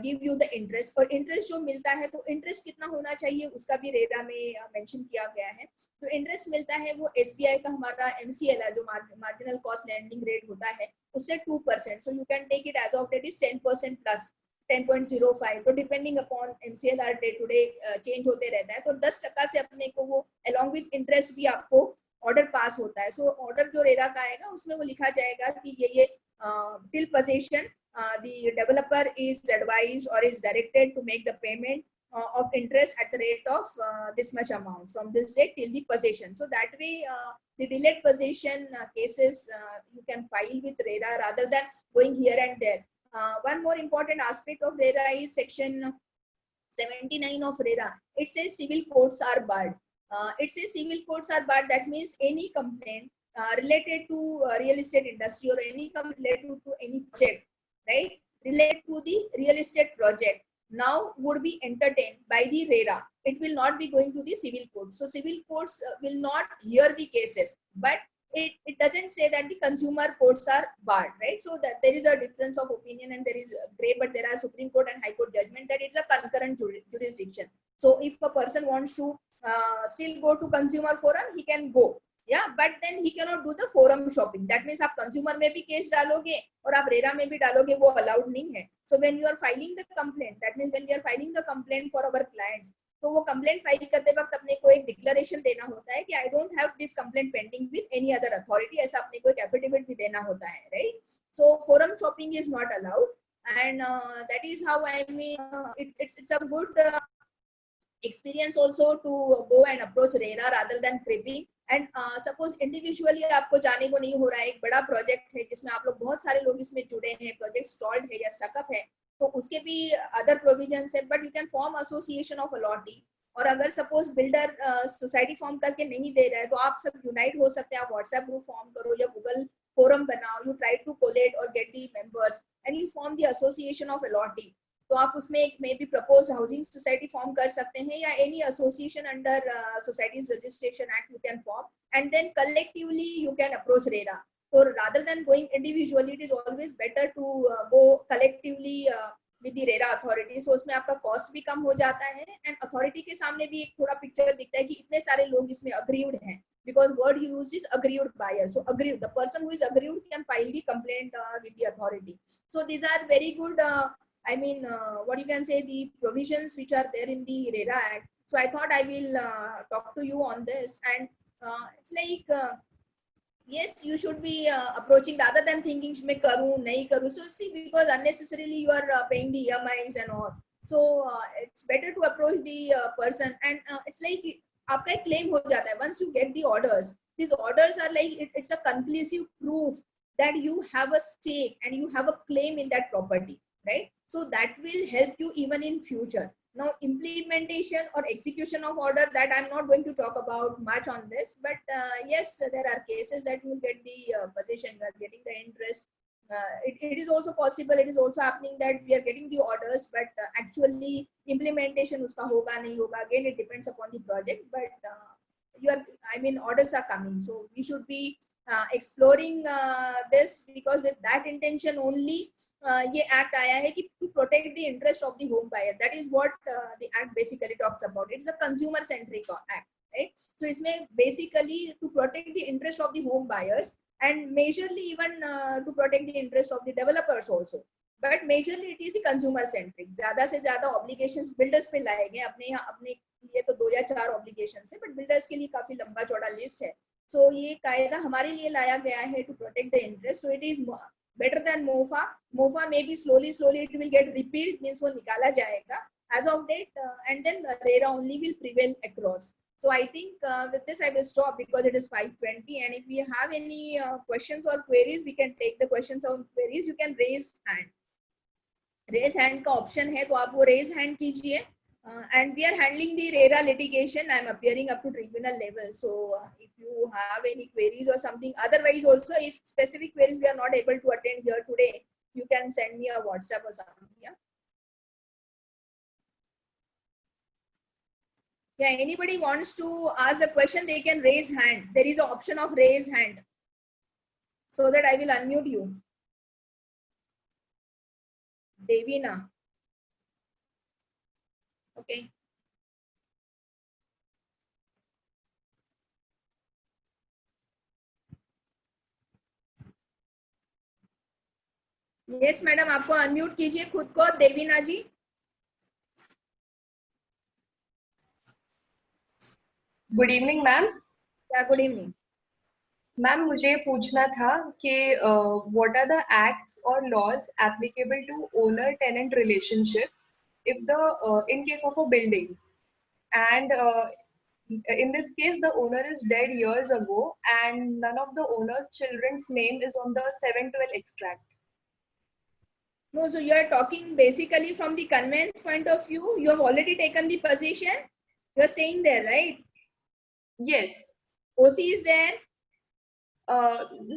give you the interest, और interest जो मिलता है, तो interest कितना होना चाहिए उसका भी RERA में mention किया गया है. तो interest मिलता है वो SBI का हमारा MCLR जो marginal cost lending rate होता है उससे 2%, so you can take it as of that is 10% plus 10.05, तो depending upon MCLR day to day change होते रहता है, तो 10% से अपने को वो अलॉन्ग विद इंटरेस्ट भी आपको ऑर्डर पास होता है. सो ऑर्डर जो रेरा का आएगा उसमें वो लिखा जाएगा कि ये till possession the developer is advised और is directed to make the payment of interest at the rate of this much amount from this date till the possession. So that way the delayed possession cases you can file with RERA rather than going here and there. One more important aspect of RERA is section 79 of RERA. It says civil courts are barred. It says civil courts are barred. That means any complaint related to real estate industry or any complaint related to any project, right? Related to the real estate project now would be entertained by the RERA. It will not be going to the civil courts. So civil courts will not hear the cases, but it doesn't say that the consumer courts are barred, right? So that there is a difference of opinion and there is gray, but there are Supreme Court and High Court judgment that it's a concurrent jurisdiction. So if a person wants to still go to consumer forum, he can go, yeah, but then he cannot do the forum shopping. That means आप consumer में भी case डालोगे और आप RERA में भी डालोगे, वो allowed नहीं है. So when you are filing the complaint, that means when we are filing the complaint for our clients, तो वो कंप्लेंट फाइल करते वक्त अपने को एक डिक्लेरेशन देना होता है कि I don't have this complaint pending with any other authority, ऐसा अपने को एक एफिडेविट भी देना होता है, right? So forum shopping is not allowed, and that is how I mean it's a good experience also to go and approach RERA rather than creeping. And suppose individually आपको जाने को नहीं हो रहा है, एक बड़ा प्रोजेक्ट है जिसमें आप लोग बहुत सारे लोग इसमें जुड़े हैं, प्रोजेक्ट स्टॉल्ड है या स्टकअप है, तो उसके भी अदर प्रोविजंस है, but you can form association of allottee. और अगर सपोज बिल्डर सोसाइटी फॉर्म करके नहीं दे रहा है, तो आप सब यूनाइट हो सकते हैं, आप व्हाट्सएप ग्रुप फॉर्म करो या गूगल फोरम बनाओ, यू ट्राई टू कोलेट और get the members and you form the association of allottee. तो आप उसमें एक may be propose housing society form कर सकते हैं या any association under societies registration act you can form, and then collectively you can approach RERA. So rather than going individually, it is always better to go collectively with the RERA authority. So उसमें आपका cost भी कम हो जाता है and authority के सामने भी एक थोड़ा picture दिखता है कि इतने सारे लोग इसमें aggrieved हैं, because word used is aggrieved buyer. So aggrieved, the person who is aggrieved can file the complaint with the authority. So these are very good, I mean, what you can say, the provisions which are there in the RERA Act. So I thought I will talk to you on this, and it's like yes, you should be approaching rather than thinking मैं करूँ नहीं करूँ. So see, because unnecessarily you are paying the EMIs and all. So it's better to approach the person, and it's like आपका एक claim हो जाता है once you get the orders. These orders are like it's a conclusive proof that you have a stake and you have a claim in that property, right? So that will help you even in future. Now implementation or execution of order, that I'm not going to talk about much on this, but yes, there are cases that you will get the possession, you are getting the interest. It is also possible, it is also happening that we are getting the orders, but actually implementation uska hoga nahi hoga, again it depends upon the project, but I mean orders are coming, so we should be exploring this, because with that intention only ये act आया है कि to protect the interest of the home buyer. That is what the act basically talks about. It's a consumer centric act, right? So इसमें basically to protect the interest of the home buyers and majorly even to protect the interest of the developers also. But majorly it is the consumer centric. ज्यादा से ज्यादा obligations builders पे लाए गए. अपने लिए तो 2 या 4 ऑब्लिगेशंस है, बट बिल्डर्स के लिए काफी लंबा चौड़ा लिस्ट है. सो ये कायदा हमारे लिए लाया गया है to protect the interest. So it is better than MOFA. MOFA maybe slowly it will get repealed, means वो निकाला जाएगा as of date, and then RERA only will prevail across. So I think with this I will stop because it is 5:20, and if we have any questions or queries, we can take the questions or queries. You can raise hand. Raise hand का option है, तो आप वो raise hand कीजिए. And we are handling the RERA litigation. I am appearing up to tribunal level. So if you have any queries or something, otherwise also if specific queries we are not able to attend here today, you can send me a WhatsApp or something. Yeah. Yeah. Anybody wants to ask the question, they can raise hand. There is an option of raise hand, so that I will unmute you. Devina. Okay. Yes, madam. आपको unmute कीजिए खुद को, Devina ji. Good evening ma'am. Yeah, good evening. Ma'am मुझे पूछना था कि what are the acts और laws applicable to owner tenant relationship if the in case of a building and in this case the owner is dead years ago and none of the owner's children's name is on the 712 extract. No, so you are talking basically from the conveyance point of view. You have already taken the possession. You are staying there, right? Yes. OC is there.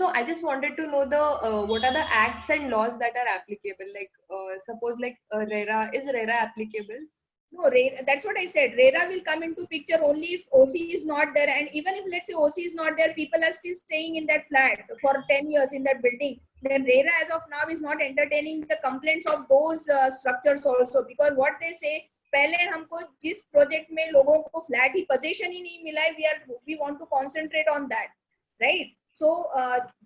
No, I just wanted to know the what are the acts and laws that are applicable. Like suppose like RERA, is RERA applicable? No, that's what I said. RERA will come into picture only if OC is not there. And even if let's say OC is not there, people are still staying in that flat for 10 years in that building. Then RERA as of now is not entertaining the complaints of those structures also. Because what they say, पहले हमको जिस project में लोगों को flat ही position ही नहीं मिला है, we want to concentrate on that, right? सो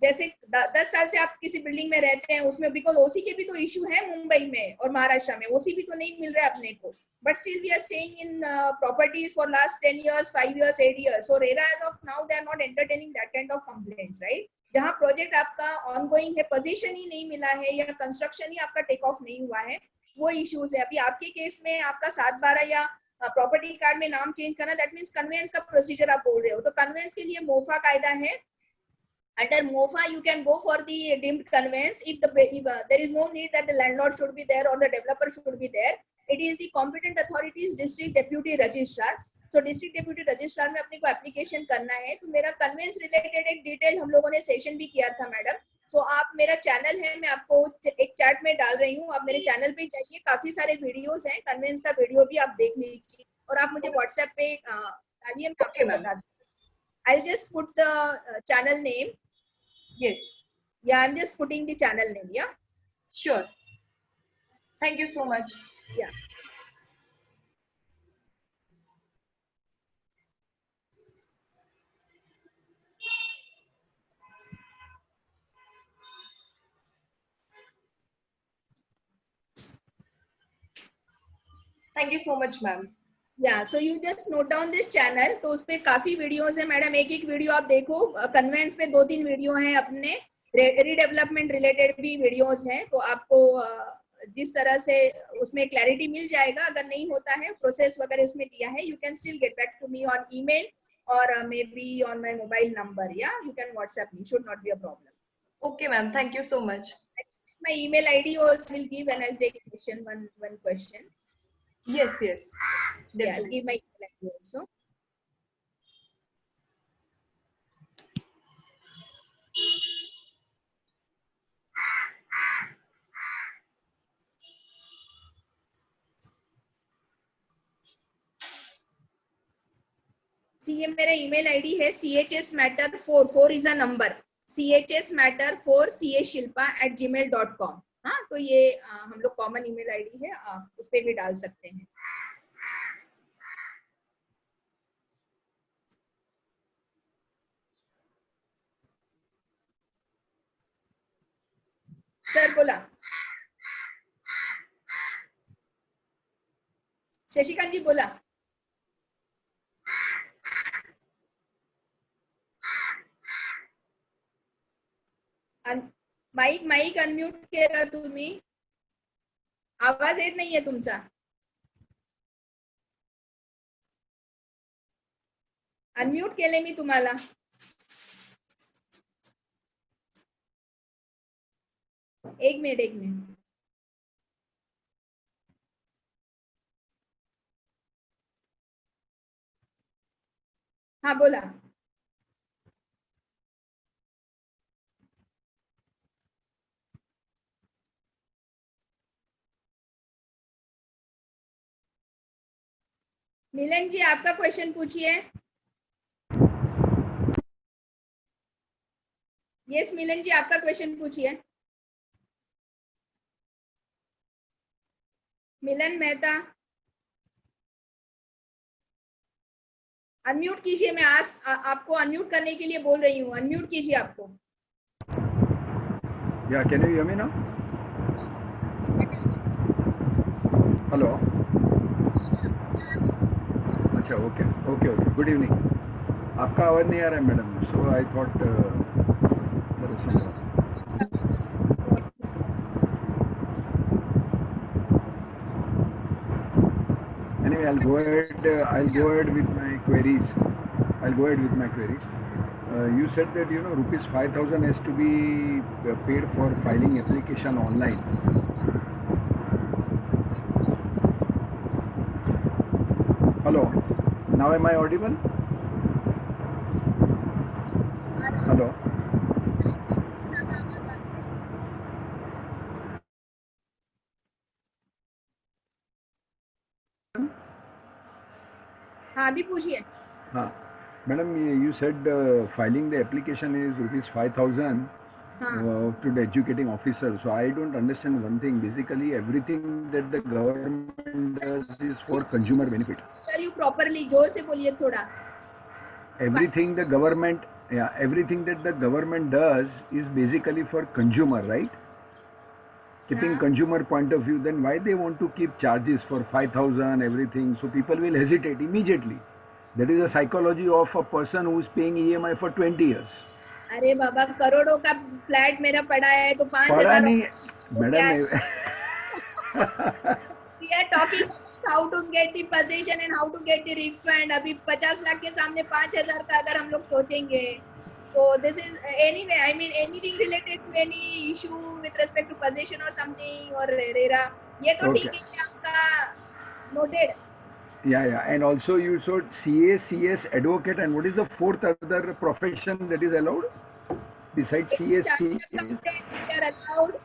जैसे 10 साल से आप किसी बिल्डिंग में रहते हैं, उसमें बिकॉज ओसी के भी तो इशू है मुंबई में और महाराष्ट्र में. ओसी भी तो नहीं मिल रहा है अपने को, but still we are staying in properties for last 10 years, 5 years, 8 years. So RERA as of now they are not entertaining that kind of complaints, right? जहाँ प्रोजेक्ट आपका ऑनगोइंग है, पोजीशन ही नहीं मिला है या कंस्ट्रक्शन ही आपका टेक ऑफ नहीं हुआ है, वो इश्यूज है. अभी आपके केस में आपका 7/12 या प्रॉपर्टी कार्ड में नाम चेंज करना, दैट मींस कन्वेंस का प्रोसीजर आप बोल रहे हो. तो कन्वेंस के लिए मोफा कायदा है. Under MOFA, you can go for the deemed conveyance if there is no need that the landlord should be there or the developer should be there. It is the competent authorities district deputy registrar. So district deputy registrar में अपने को application करना है. तो मेरा conveyance related एक detail हम लोगों ने session भी किया था मैडम. So आप मेरा channel है, मैं आपको एक chat में डाल रही हूँ. आप मेरे channel पे जाइए, काफी सारे videos हैं. conveyance का video भी आप देख लीजिए और आप मुझे WhatsApp पे डालिए, मैं आपको बता दूँ. I'll just put the channel name. Yes. Yeah, I'm just putting the channel name. Yeah. Sure. Thank you so much. Yeah. Thank you so much, ma'am. Yeah, so you just note down this channel. तो उस पे काफी videos है madam. एक video आप देखो. Convince पे 2-3 video हैं अपने. रीडेवलपमेंट रिलेटेड भी वीडियोस हैं. तो आपको जिस तरह से उसमें क्लैरिटी मिल जाएगा. अगर नहीं होता है प्रोसेस वगैरह उसमें दिया है, you can still get back to me on email or maybe on my mobile number. Yeah, you can WhatsApp me. Should not be a problem. Okay, ma'am. Thank you so much. My email ID also will give, and I'll take question one question. Yes, yes. Definitely. Yeah, I'll give my email ID also. See, ये मेरा email ID है chsmatter4 is a number. chsmatter4cashilpa@gmail.com. हाँ, तो ये हम लोग common email ID है, आप उस पे भी डाल सकते हैं. सर बोला. शशिकांत जी बोला. माईक अनम्यूट केला तुम्ही. आवाज येत नाहीये तुमचा. अनम्यूट केले मी तुम्हाला. एक मिनिट. हा बोला. मिलन जी आपका क्वेश्चन पूछिए. यस मिलन जी आपका क्वेश्चन पूछिए. मिलन मेहता अनम्यूट कीजिए. मैं आपको अनम्यूट करने के लिए बोल रही हूँ. अनम्यूट कीजिए आपको. Yeah, can you hear me now? Hello. अच्छा ओके. Good evening. आपका आवाज नहीं आ रहा है madam, so I thought anyway, I'll go ahead with my queries. You said that rupees 5,000 has to be paid for filing application online. Hello. Now am I audible? Hello. हाँ अभी पूछिए. हाँ madam, you said filing the application is rupees 5,000 to the educating officer. So I don't understand one thing. Basically everything that the government does is for consumer benefit. Sir, you properly जोर से बोलिए थोड़ा. Everything that the government does is basically for consumer, right? Keeping consumer point of view, then why they want to keep charges for 5,000 everything? So people will hesitate immediately. That is a psychology of a person who is paying EMI for 20 years. अरे बाबा करोड़ों का flat मेरा पड़ा है तो 5,000 madam. We are talking how to get the possession and how to get the refund. अभी 50 लाख के सामने 5,000 का अगर हम लोग सोचेंगे तो this is anyway, I mean anything related to any issue with respect to possession or something or RERA, ये तो ठीक है आपका noted. Yeah, and also you said CA, CS, advocate, and what is the fourth other profession that is allowed besides CA? Accountants are allowed.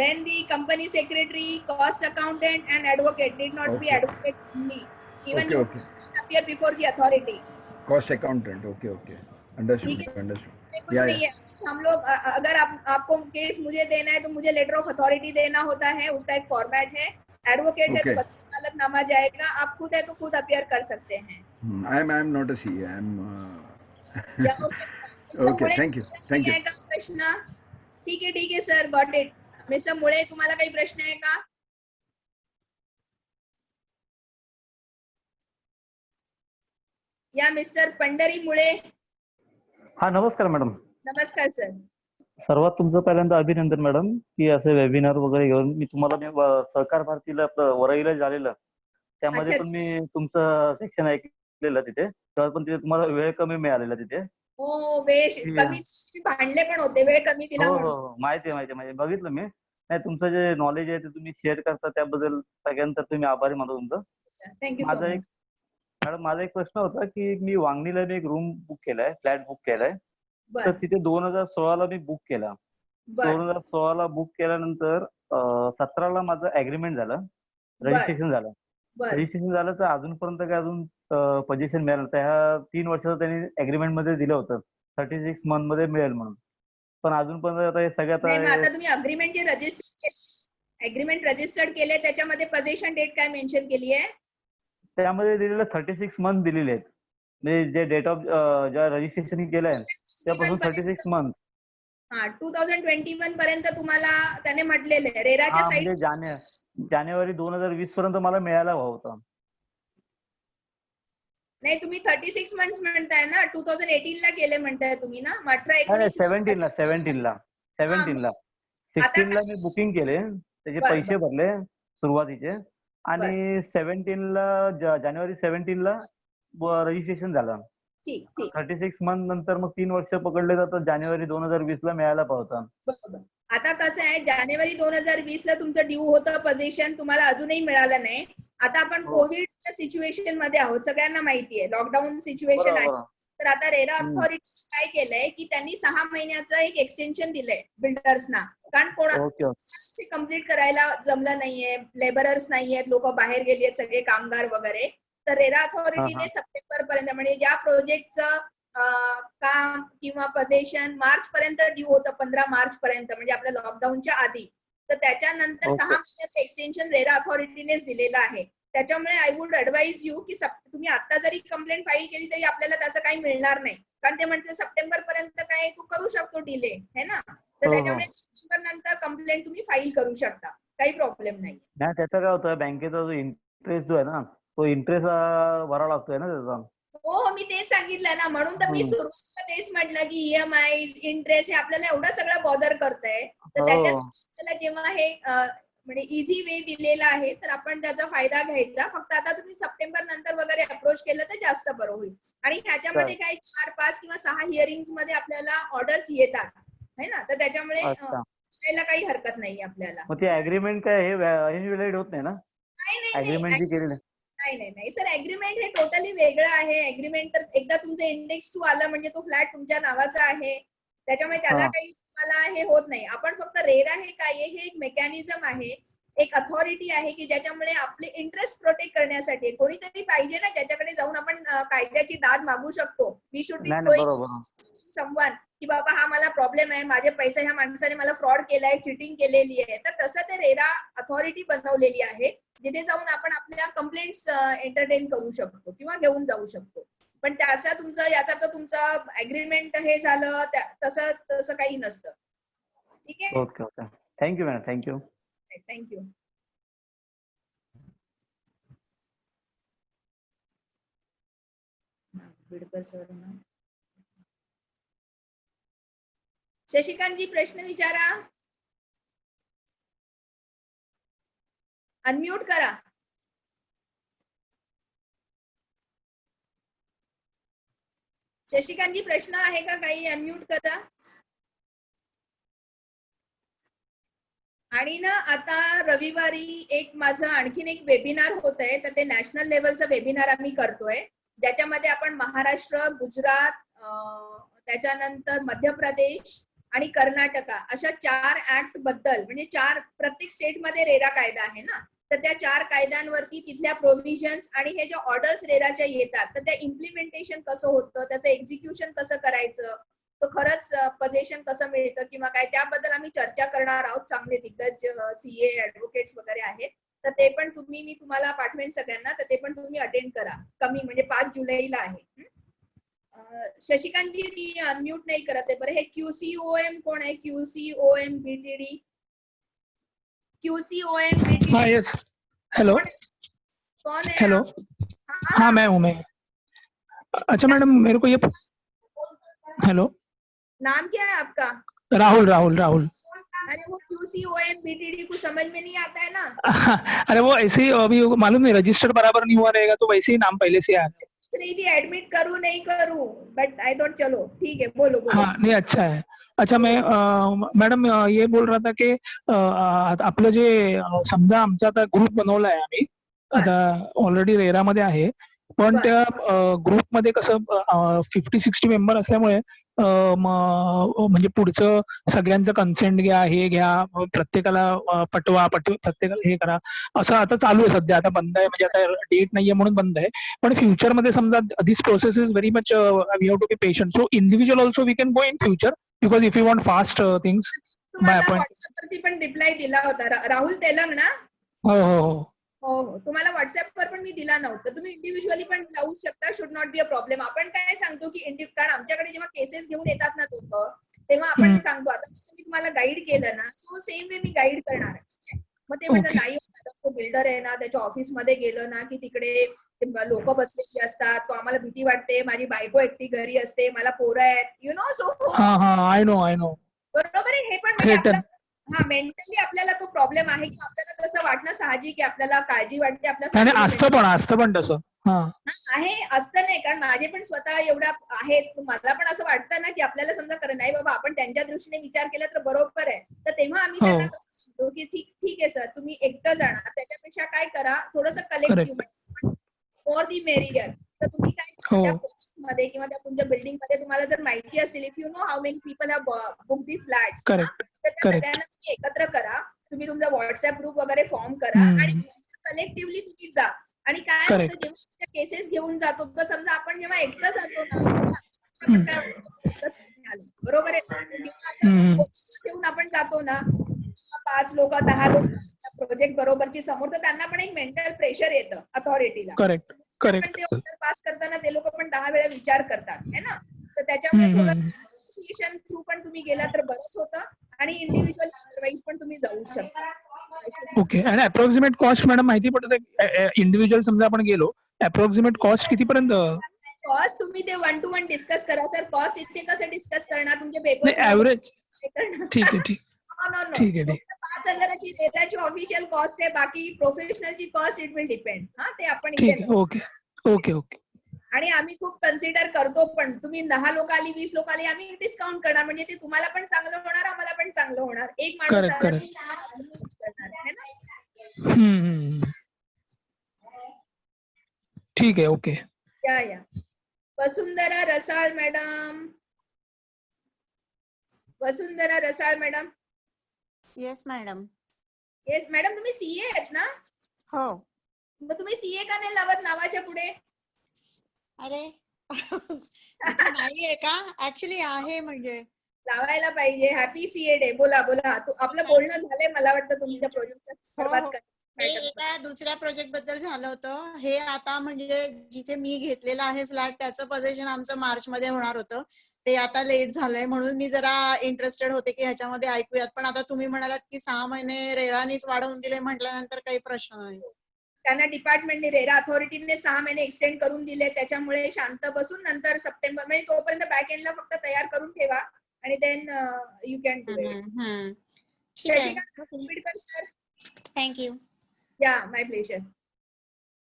Then the company secretary, cost accountant, and advocate need not be advocate only. Even you appear before the authority. Cost accountant, okay. Understood. Yeah. हम लोग अगर आपको case मुझे देना है तो मुझे letter of authority देना होता है, उसका एक फॉर्मेट है. एडवोकेट है तो वकालतनामा जाएगा. आप खुद है तो खुद अपीयर कर सकते हैं. I am not a CA. I am. Okay. Thank you. प्रश्न ठीक है सर. Got it. मिस्टर मुळे तुम्हाला काही प्रश्न आहे का? या मिस्टर पंढरी मुळे. हा नमस्कार मॅडम. नमस्कार सर. सर्वात तुमचं पहिल्यांदा अभिनंदन मॅडम की असे वेबिनार वगैरे घेऊन मी सहकार भारतीला वरईला झालेलं त्यामध्ये पण मी तुमचं सेक्शन ऐकलेलं तिथे. तर पण तिथे तुम्हाला वेळ कमी मिळालेला तिथे. हो वेळ कमी भांडले पण होते. वेळ कमी दिला. हो माहिती बघितलं मी. नाही तुमचं जे नॉलेज आहे ते तुम्ही शेअर करता त्याबद्दल सगळ्यांतर तुम्ही आभारी मानतो तुमचं. माझा एक प्रश्न होता की मी वांगणीला एक रूम बुक केलाय, फ्लॅट बुक केलाय. तर तिथे 2016 मी बुक केला. 2016 बुक केल्यानंतर 17 माझं अग्रीमेंट झालं, रजिस्ट्रेशन झालं. तर अजूनपर्यंत काय अजून पोझिशन मिळालं. ह्या 3 वर्षाचं त्यांनी अग्रीमेंट मध्ये दिलं होतं 36 मंथ मध्ये मिळेल म्हणून. पण अजूनपर्यंत आता हे सगळ्यात आता तुम्ही अग्रीमेंट रजिस्टर्ड केले त्याच्यामध्ये पोझिशन डेट काय मेन्शन केली आहे? त्यामध्ये दिलेलं 36 मंथ दिलेले आहेत. म्हणजे जे डेट ऑफ ज्या रजिस्ट्रेशन केलंय त्यापासून 36 मंथ. 2021 पर्यंत तुम्हाला त्याने म्हटलेलं आहे. रेराच्या साइड जानेवारी 2020 पर्यंत मला मिळायला हवा होता. नाही तुम्ही 36 मंथ्स म्हणताय ना, 2018 ला केले म्हणताय तुम्ही ना, 18 नाही 19 17ला 17ला हा, 17ला आता 16ला मी बुकिंग केले, त्याचे बर पैसे बर भरले सुरुवातीचे, बर आणि 17ला जानेवारी 17ला रजिस्ट्रेशन झालं. ठीक ठीक 36 मंथ नंतर मग 3 वर्ष पकडले जातात, जानेवारी 2020 ला मिळायला पावता. बरोबर. आता कसं आहे, जानेवारी 2020 ला तुमचं ड्यू होतं पोझिशन, तुम्हाला अजूनही मिळालं नाही. आता आपण हो. कोविडच्या सिच्युएशन मध्ये आहोत, सगळ्यांना माहिती आहे, लॉकडाऊन सिच्युएशन आहे. बरोबर. तर आता रेरा हम्म. अथॉरिटी काय केलंय की त्यांनी 6 महिन्याचं एक एक्सटेन्शन दिलंय बिल्डर्सना, कारण ओके कम्प्लीट करायला जमलं नाहीये, लेबरर्स नाहीयेत, लोक बाहेर गेली आहेत सगळे कामगार वगैरे. तर रेरा अथॉरिटीने सप्टेंबर पर्यंत, म्हणजे ज्या प्रोजेक्टचं काम किंवा पोझिशन मार्च पर्यंत ड्यू होतं, 15 मार्च पर्यंत, म्हणजे आपल्या लॉकडाऊनच्या आधी, तर त्याच्यानंतर 6 महिन्याचं एक्सटेन्शन रेरा अथॉरिटीनेच दिलेलं आहे. त्याच्यामुळे आय वुड ऍडवाइज यू की तुम्ही आता जरी कंप्लेंट फाईल केली तरी आपल्याला त्याचं काही मिळणार नाही, कारण ते म्हणते सप्टेंबर पर्यंत काय तू करू शकतो डिले, है ना. तर त्याच्यामुळे सप्टेंबर नंतर कंप्लेंट तुम्ही फाईल करू शकता, काही प्रॉब्लेम नाही. नाही, त्याचं काय होतं, बँकेचा जो इंटरेस्ट जो आहे ना, तो इंटरेस्ट भरावा लागतोय ना त्याचा. हो मी तेच सांगितलं ना, म्हणून तर मी सुरुवातीला तेच म्हटलं की EMI इंटरेस्ट हे आपल्याला एवढं सगळं बॉदर करतंय, तर त्याच्यासाठी आपल्याला जेव्हा हे म्हणजे इझी वे दिलेला आहे, तर आपण त्याचा फायदा घ्यायचा. फक्त आता तुम्ही सप्टेंबर नंतर वगैरे अप्रोच केलं तर जास्त बरं होईल. आणि ह्याच्यामध्ये काही 4, 5 किंवा 6 हिअरिंग्स मध्ये आपल्याला ऑर्डर्स येतात, है ना, तर त्याच्यामुळे करायला काही हरकत नाही आपल्याला. मग ते अग्रीमेंट काय हे व्हॅलिड होत नाही ना, अग्रीमेंट जी केलेली? नाही सर, अग्रीमेंट हे टोटली वेगळं आहे. अग्रीमेंट तर एकदा तुमचं इंडेक्स 2 आलं म्हणजे तो फ्लॅट तुमच्या नावाचा आहे, त्याच्यामुळे त्याला काही तुम्हाला हे होत नाही. आपण फक्त रेरा हे काय आहे, हे एक मेकॅनिझम आहे, एक अथॉरिटी आहे की ज्याच्यामुळे आपले इंटरेस्ट प्रोटेक्ट करण्यासाठी कोणीतरी पाहिजे ना, ज्याच्याकडे जाऊन आपण कायद्याची दाद मागू शकतो. We should be going someone की बाबा हा मला प्रॉब्लेम आहे, माझे पैसे ह्या माणसाने मला फ्रॉड केलाय, चिटिंग केलेली आहे. तर तसं ते रेरा अथॉरिटी बनवलेली आहे, जिथे जाऊन आपण आपल्या कंप्लेंट्स एंटरटेन करू शकतो किंवा घेऊन जाऊ शकतो. पण त्याचा तुमचं याचा तर तुमचं अग्रीमेंट हे झालं तसं काही नसतं. ठीक आहे. Okay thank you madam, thank you. Thank you. Bidkar sir, Shashikant ji प्रश्न विचारा, अनम्यूट करा. शशिकांत जी प्रश्न आहे का काही? अनम्यूट करा. आणि ना आता रविवारी एक माझं आणखीन एक वेबिनार होत आहे, तर ते नॅशनल लेवलचं वेबिनार आम्ही करतोय, ज्याच्यामध्ये आपण महाराष्ट्र, गुजरात, त्याच्यानंतर मध्य प्रदेश आणि कर्नाटका अशा 4 ऍक्ट बद्दल, म्हणजे प्रत्येक स्टेटमध्ये रेरा कायदा आहे ना, तर त्या 4 कायद्यांवरती तिथल्या प्रोव्हिजन्स आणि हे जे ऑर्डर्स रेराच्या येतात, तर त्या इम्प्लिमेंटेशन कसं होतं, त्याचं एक्झिक्युशन कसं करायचं, तो खरंच पोझिशन कसं मिळतं किंवा काय, त्याबद्दल आम्ही चर्चा करणार आहोत. चांगले दिग्गज CA ऍडव्होकेट्स वगैरे आहेत, तर ते पण मी तुम्हाला पाठवेन सगळ्यांना, तर ते पण तुम्ही अटेंड करा. कमी म्हणजे 5 जुलैला आहे. शशिकांत जी अनम्यूट नाही करत आहे बरं. हे QCOM कोण आहे? QCOM BTD. QCOM BTD. हाँ यस, हेलो कौन है? हेलो, हाँ मैं हूँ मैं. अच्छा मैडम, मेरे को ये, हेलो, नाम क्या है आपका? राहुल राहुल राहुल. अरे वो QCOM BTD कुछ समझ में नहीं आता है ना. अरे वो ऐसे ही अभी मालूम नहीं, रजिस्टर बराबर नहीं हुआ रहेगा तो वैसे ही नाम पहले से आ रही थी एडमिट करूं नहीं करूं, बट आई थॉट चलो ठीक है, बोलो बोलो. हाँ नहीं अच्छा है. अच्छा मैं मॅडम ये बोल रहा था की आपलं जे समजा आमचा आता ग्रुप बनवला आहे आम्ही, आता ऑलरेडी रेरामध्ये आहे, पण त्या ग्रुपमध्ये कसं 50-60 मेंबर असल्यामुळे म्हणजे पुढचं सगळ्यांचं कन्सेंट घ्या, हे घ्या, प्रत्येकाला पटवा, प्रत्येकाला हे करा, असं आता चालू आहे सध्या. आता बंद आहे, म्हणजे आता डेट नाहीये म्हणून बंद आहे. पण फ्युचरमध्ये समजा this process is very much we have to be patient. So individual also we can go in future, because if you want fast things by appoint. व्हॉट्सअपवरती पण रिप्लाय दिला होता राहुल तेलंग ना. हो हो हो हो, तुम्हाला व्हॉट्सअपवर पण मी दिला नव्हता. तुम्ही इंडिव्हिज्युअली पण जाऊ शकता, should not be a problem. आपण काय सांगतो की कारण आमच्याकडे जेव्हा केसेस घेऊन येतात ना लोक, तेव्हा आपण सांगतो आता जसं मी तुम्हाला गाईड केलं ना, सो सेम वे मी गाईड करणार आहे. मग ते म्हणतात नाही, तो बिल्डर आहे ना, त्याच्या ऑफिस मध्ये गेलं ना की तिकडे लोक बसलेली असतात, तो आम्हाला भीती वाटते, माझी बायको एकटी घरी असते, मला पोरं आहेत, यु नो. सो हा हा, आय नो बरोबर आहे. हे पण म्हणजे थ्रेटन. आपला मेंटली आपल्याला तो प्रॉब्लेम आहे की आपल्याला तसं वाटणं साहजिक आहे, आपल्याला काळजी वाटते आपल्या आणि फॅमिली असतं पण तसं. हा आहे. असतं नाही, कारण माझे पण स्वतः एवढा आहेत, मला पण असं वाटतं ना की आपल्याला समजा नाही बाबा आपण त्यांच्या दृष्टीने विचार केला तर बरोबर आहे, तर तेव्हा आम्ही हो. त्यांना कसं सांगतो की ठीक आहे सर, तुम्ही एकटं जाणार, त्याच्यापेक्षा काय करा, थोडंसं कलेक्टिव्ह फॉर दी मेरियर. तर तुम्ही काय करा, त्या प्रोजेक्ट मध्ये किंवा त्या तुमच्या बिल्डिंग मध्ये तुम्हाला जर माहिती असेल, if you know how many people have book the flats, तर त्या सगळ्यांना तुम्ही एकत्र करा, तुम्ही तुमचा व्हॉट्सअप ग्रुप वगैरे फॉर्म करा आणि कलेक्टिव्हली तुम्ही जा. आणि काय होतं, जेव्हा केसेस घेऊन जातो, तर समजा आपण जेव्हा एकटं जातो ना, आपण काय वाटतं एकच आलं, बरोबर आहे. जेव्हा असं घेऊन आपण जातो ना, 5 लोक 10 लोक प्रोजेक्ट बरोबरची समोर, तर त्यांना पण एक मेंटल प्रेशर येतं अथॉरिटीला. पण ते ऑर्डर पास करताना ते लोक पण 10 वेळा विचार करतात, है ना. तर त्याच्यामुळे थोडंसं असोसिएशन थ्रू पण तुम्ही गेला तर बरंच होतं, आणि इंडिव्हिज्युअल अदरवाईज पण तुम्ही जाऊ शकता. ओके. आणि अप्रॉक्सिमेट कॉस्ट मॅडम माहिती पडतं, इंडिव्हिज्युअल समजा आपण गेलो, अप्रॉक्सिमेट कॉस्ट कितीपर्यंत? कॉस्ट तुम्ही ते 1 to 1 डिस्कस करा सर. कॉस्ट इथे कसं डिस्कस करणार, तुमचे पेपर्स ऍव्हरेज? ठीक आहे. 5,000ची रेराची ऑफिशियल कॉस्ट आहे, बाकी प्रोफेशनलची कॉस्ट इट विल डिपेंड. हा, ते आपण ठीक इथे आहे. ओके. आणि आम्ही खूप कन्सिडर करतो पण. तुम्ही 10 लोक आली, 20 लोक आली, आम्ही डिस्काउंट करणार, म्हणजे ते तुम्हाला पण चांगलं होणार, आम्हाला पण चांगलं होणार. एक माणूस आला करणार है ना. ठीक आहे. ओके. या Vasundhara Rasal madam. Vasundhara Rasal madam. Yes madam. Yes madam, तुम्ही सीए आहेत ना? हो. मग तुम्ही सीए का नाही लावत नावाच्या पुढे? अरे इथे नाहीये का? ऍक्च्युली आहे, म्हणजे लावायला पाहिजे. Happy CA day. बोला. आपलं बोलणं झालंय मला वाटतं तुमच्या प्रोजेक्टच्या संदर्भात. ते एका दुसऱ्या प्रोजेक्ट बद्दल झालं होतं. हे आता म्हणजे जिथे मी घेतलेला आहे फ्लॅट, त्याचं पोझिशन आमचं मार्च मध्ये होणार होतं. ते आता लेट झालंय, म्हणून मी जरा इंटरेस्टेड होते की ह्याच्यामध्ये ऐकूयात. पण आता तुम्ही म्हणालात की 6 महिने रेरानीच वाढवून दिले, म्हटल्यानंतर काही प्रश्न नाही. त्यांना डिपार्टमेंटने, रेरा अथॉरिटीने 6 महिने एक्सटेंड करून दिले. त्याच्यामुळे शांत बसून नंतर सप्टेंबर, म्हणजे तोपर्यंत बॅक एंडला फक्त तयार करून ठेवा आणि then you can do it. Shashikant sir. Thank you. Yeah, my pleasure.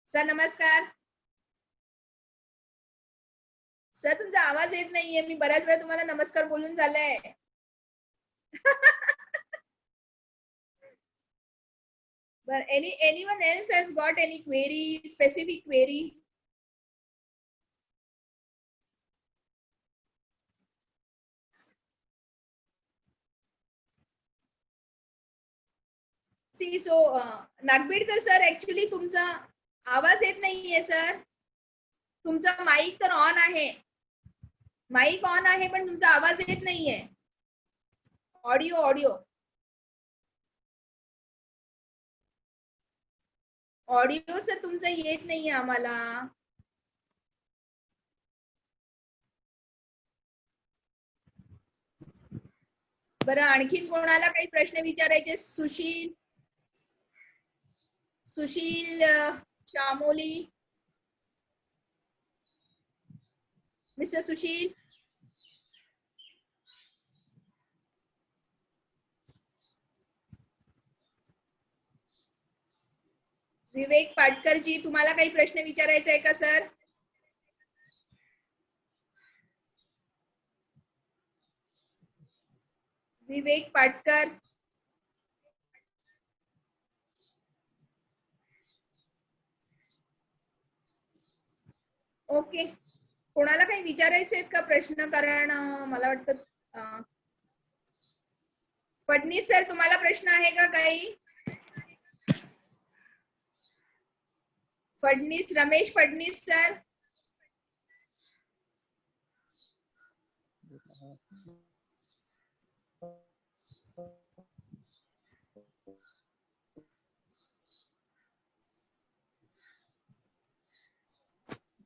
Sir नमस्कार. सर तुमचा आवाज येत नाहीये. मी बऱ्याच वेळा तुम्हाला नमस्कार बोलून झालंय. But anyone else has got any query, specific query? See, so Nagbidkar sir, actually तुमचा आवाज येत नाहीये सर. तुमचा माईक तर ऑन आहे, माईक ऑन आहे, पण तुमचा आवाज येत नाहीये. ऑडिओ सर तुमचा येत नाहीये आम्हाला. बरं, आणखीन कोणाला काही प्रश्न विचारायचे? सुशील चामोली. मिस्टर सुशील. विवेक पाटकर जी, तुम्हाला काही प्रश्न विचारायचा आहे का सर? विवेक पाटकर. ओके. कोणाला काही विचारायचे आहेत का प्रश्न? कारण मला वाटतं फडणीस सर, तुम्हाला प्रश्न आहे का काही? Ramesh Phadnis sir.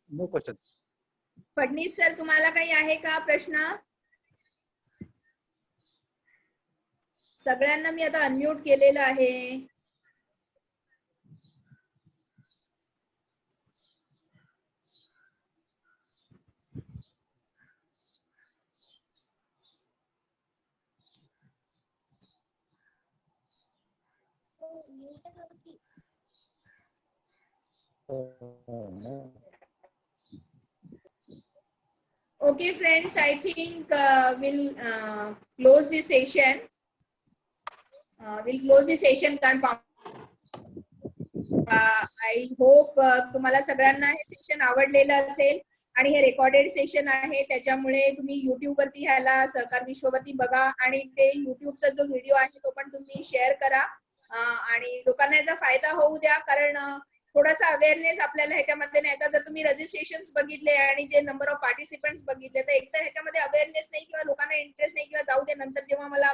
No question. Phadnis sir, तुम्हाला काही आहे का प्रश्न? सगळ्यांना मी आता अनम्यूट केलेलं आहे. Okay, friends, I think we'll close this session. We'll close the session. I hope तुम्हाला सगळ्यांना हे सेशन आवडलेलं असेल आणि हे रेकॉर्डेड सेशन आहे, त्याच्यामुळे तुम्ही युट्यूब वरती ह्याला सहकार विश्ववरती बघा आणि ते युट्यूबचा जो व्हिडिओ आहे तो पण तुम्ही शेअर करा आणि लोकांना याचा फायदा होऊ द्या, कारण थोडासा अवेअरनेस आपल्याला ह्याच्यामध्ये नाही. जर तुम्ही रजिस्ट्रेशन बघितले आणि जे नंबर ऑफ पार्टिसिपेंट्स बघितले तर एकतर ह्याच्यामध्ये अवेअरनेस नाही किंवा लोकांना इंटरेस्ट नाही किंवा जाऊ दे नंतर जेव्हा मला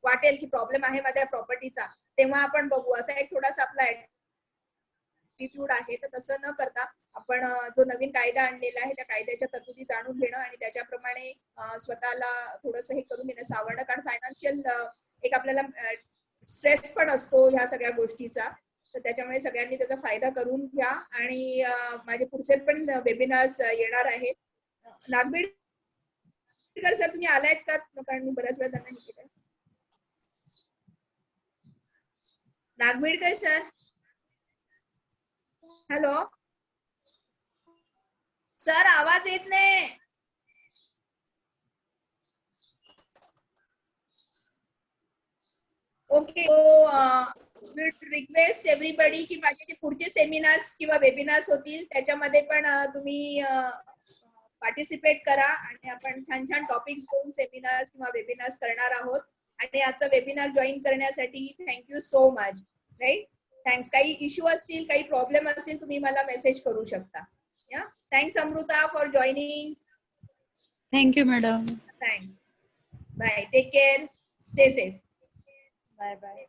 वाटेल की प्रॉब्लेम आहे माझ्या प्रॉपर्टीचा तेव्हा आपण बघू, असा एक थोडासा आपला ऍटिट्यूड आहे. तर तसं न करता आपण जो नवीन कायदा आणलेला आहे त्या कायद्याच्या तरतुदी जाणून घेणं आणि त्याच्याप्रमाणे स्वतःला थोडंसं हे करून घेणं, सावरणं, कारण फायनान्शियल एक आपल्याला स्ट्रेस पण असतो ह्या सगळ्या गोष्टीचा. तर त्याच्यामुळे सगळ्यांनी त्याचा फायदा करून घ्या आणि माझे पुढचे पण वेबिनार्स येणार आहेत. नागबीडकर सर तुम्ही आलायत का, कारण मी बऱ्याच वेळा त्यांना हे केलंय. नागबीडकर सर, हॅलो सर, आवाज येत नाही. ओके, रिक्वेस्ट एव्हरीबडी की माझे जे पुढचे सेमिनार्स किंवा वेबिनार्स होतील त्याच्यामध्ये पण तुम्ही पार्टिसिपेट करा आणि आपण छान छान टॉपिक्स घेऊन सेमिनार्स किंवा वेबिनार्स करणार आहोत. आणि आजचा वेबिनार जॉईन करण्यासाठी thank you so much. Right, thanks. काही इश्यू असतील, काही प्रॉब्लेम असतील तुम्ही मला मेसेज करू शकता. Yeah, thanks Amrita for joining. Thank you madam. Thanks. Bye, take care, stay safe. Bye bye.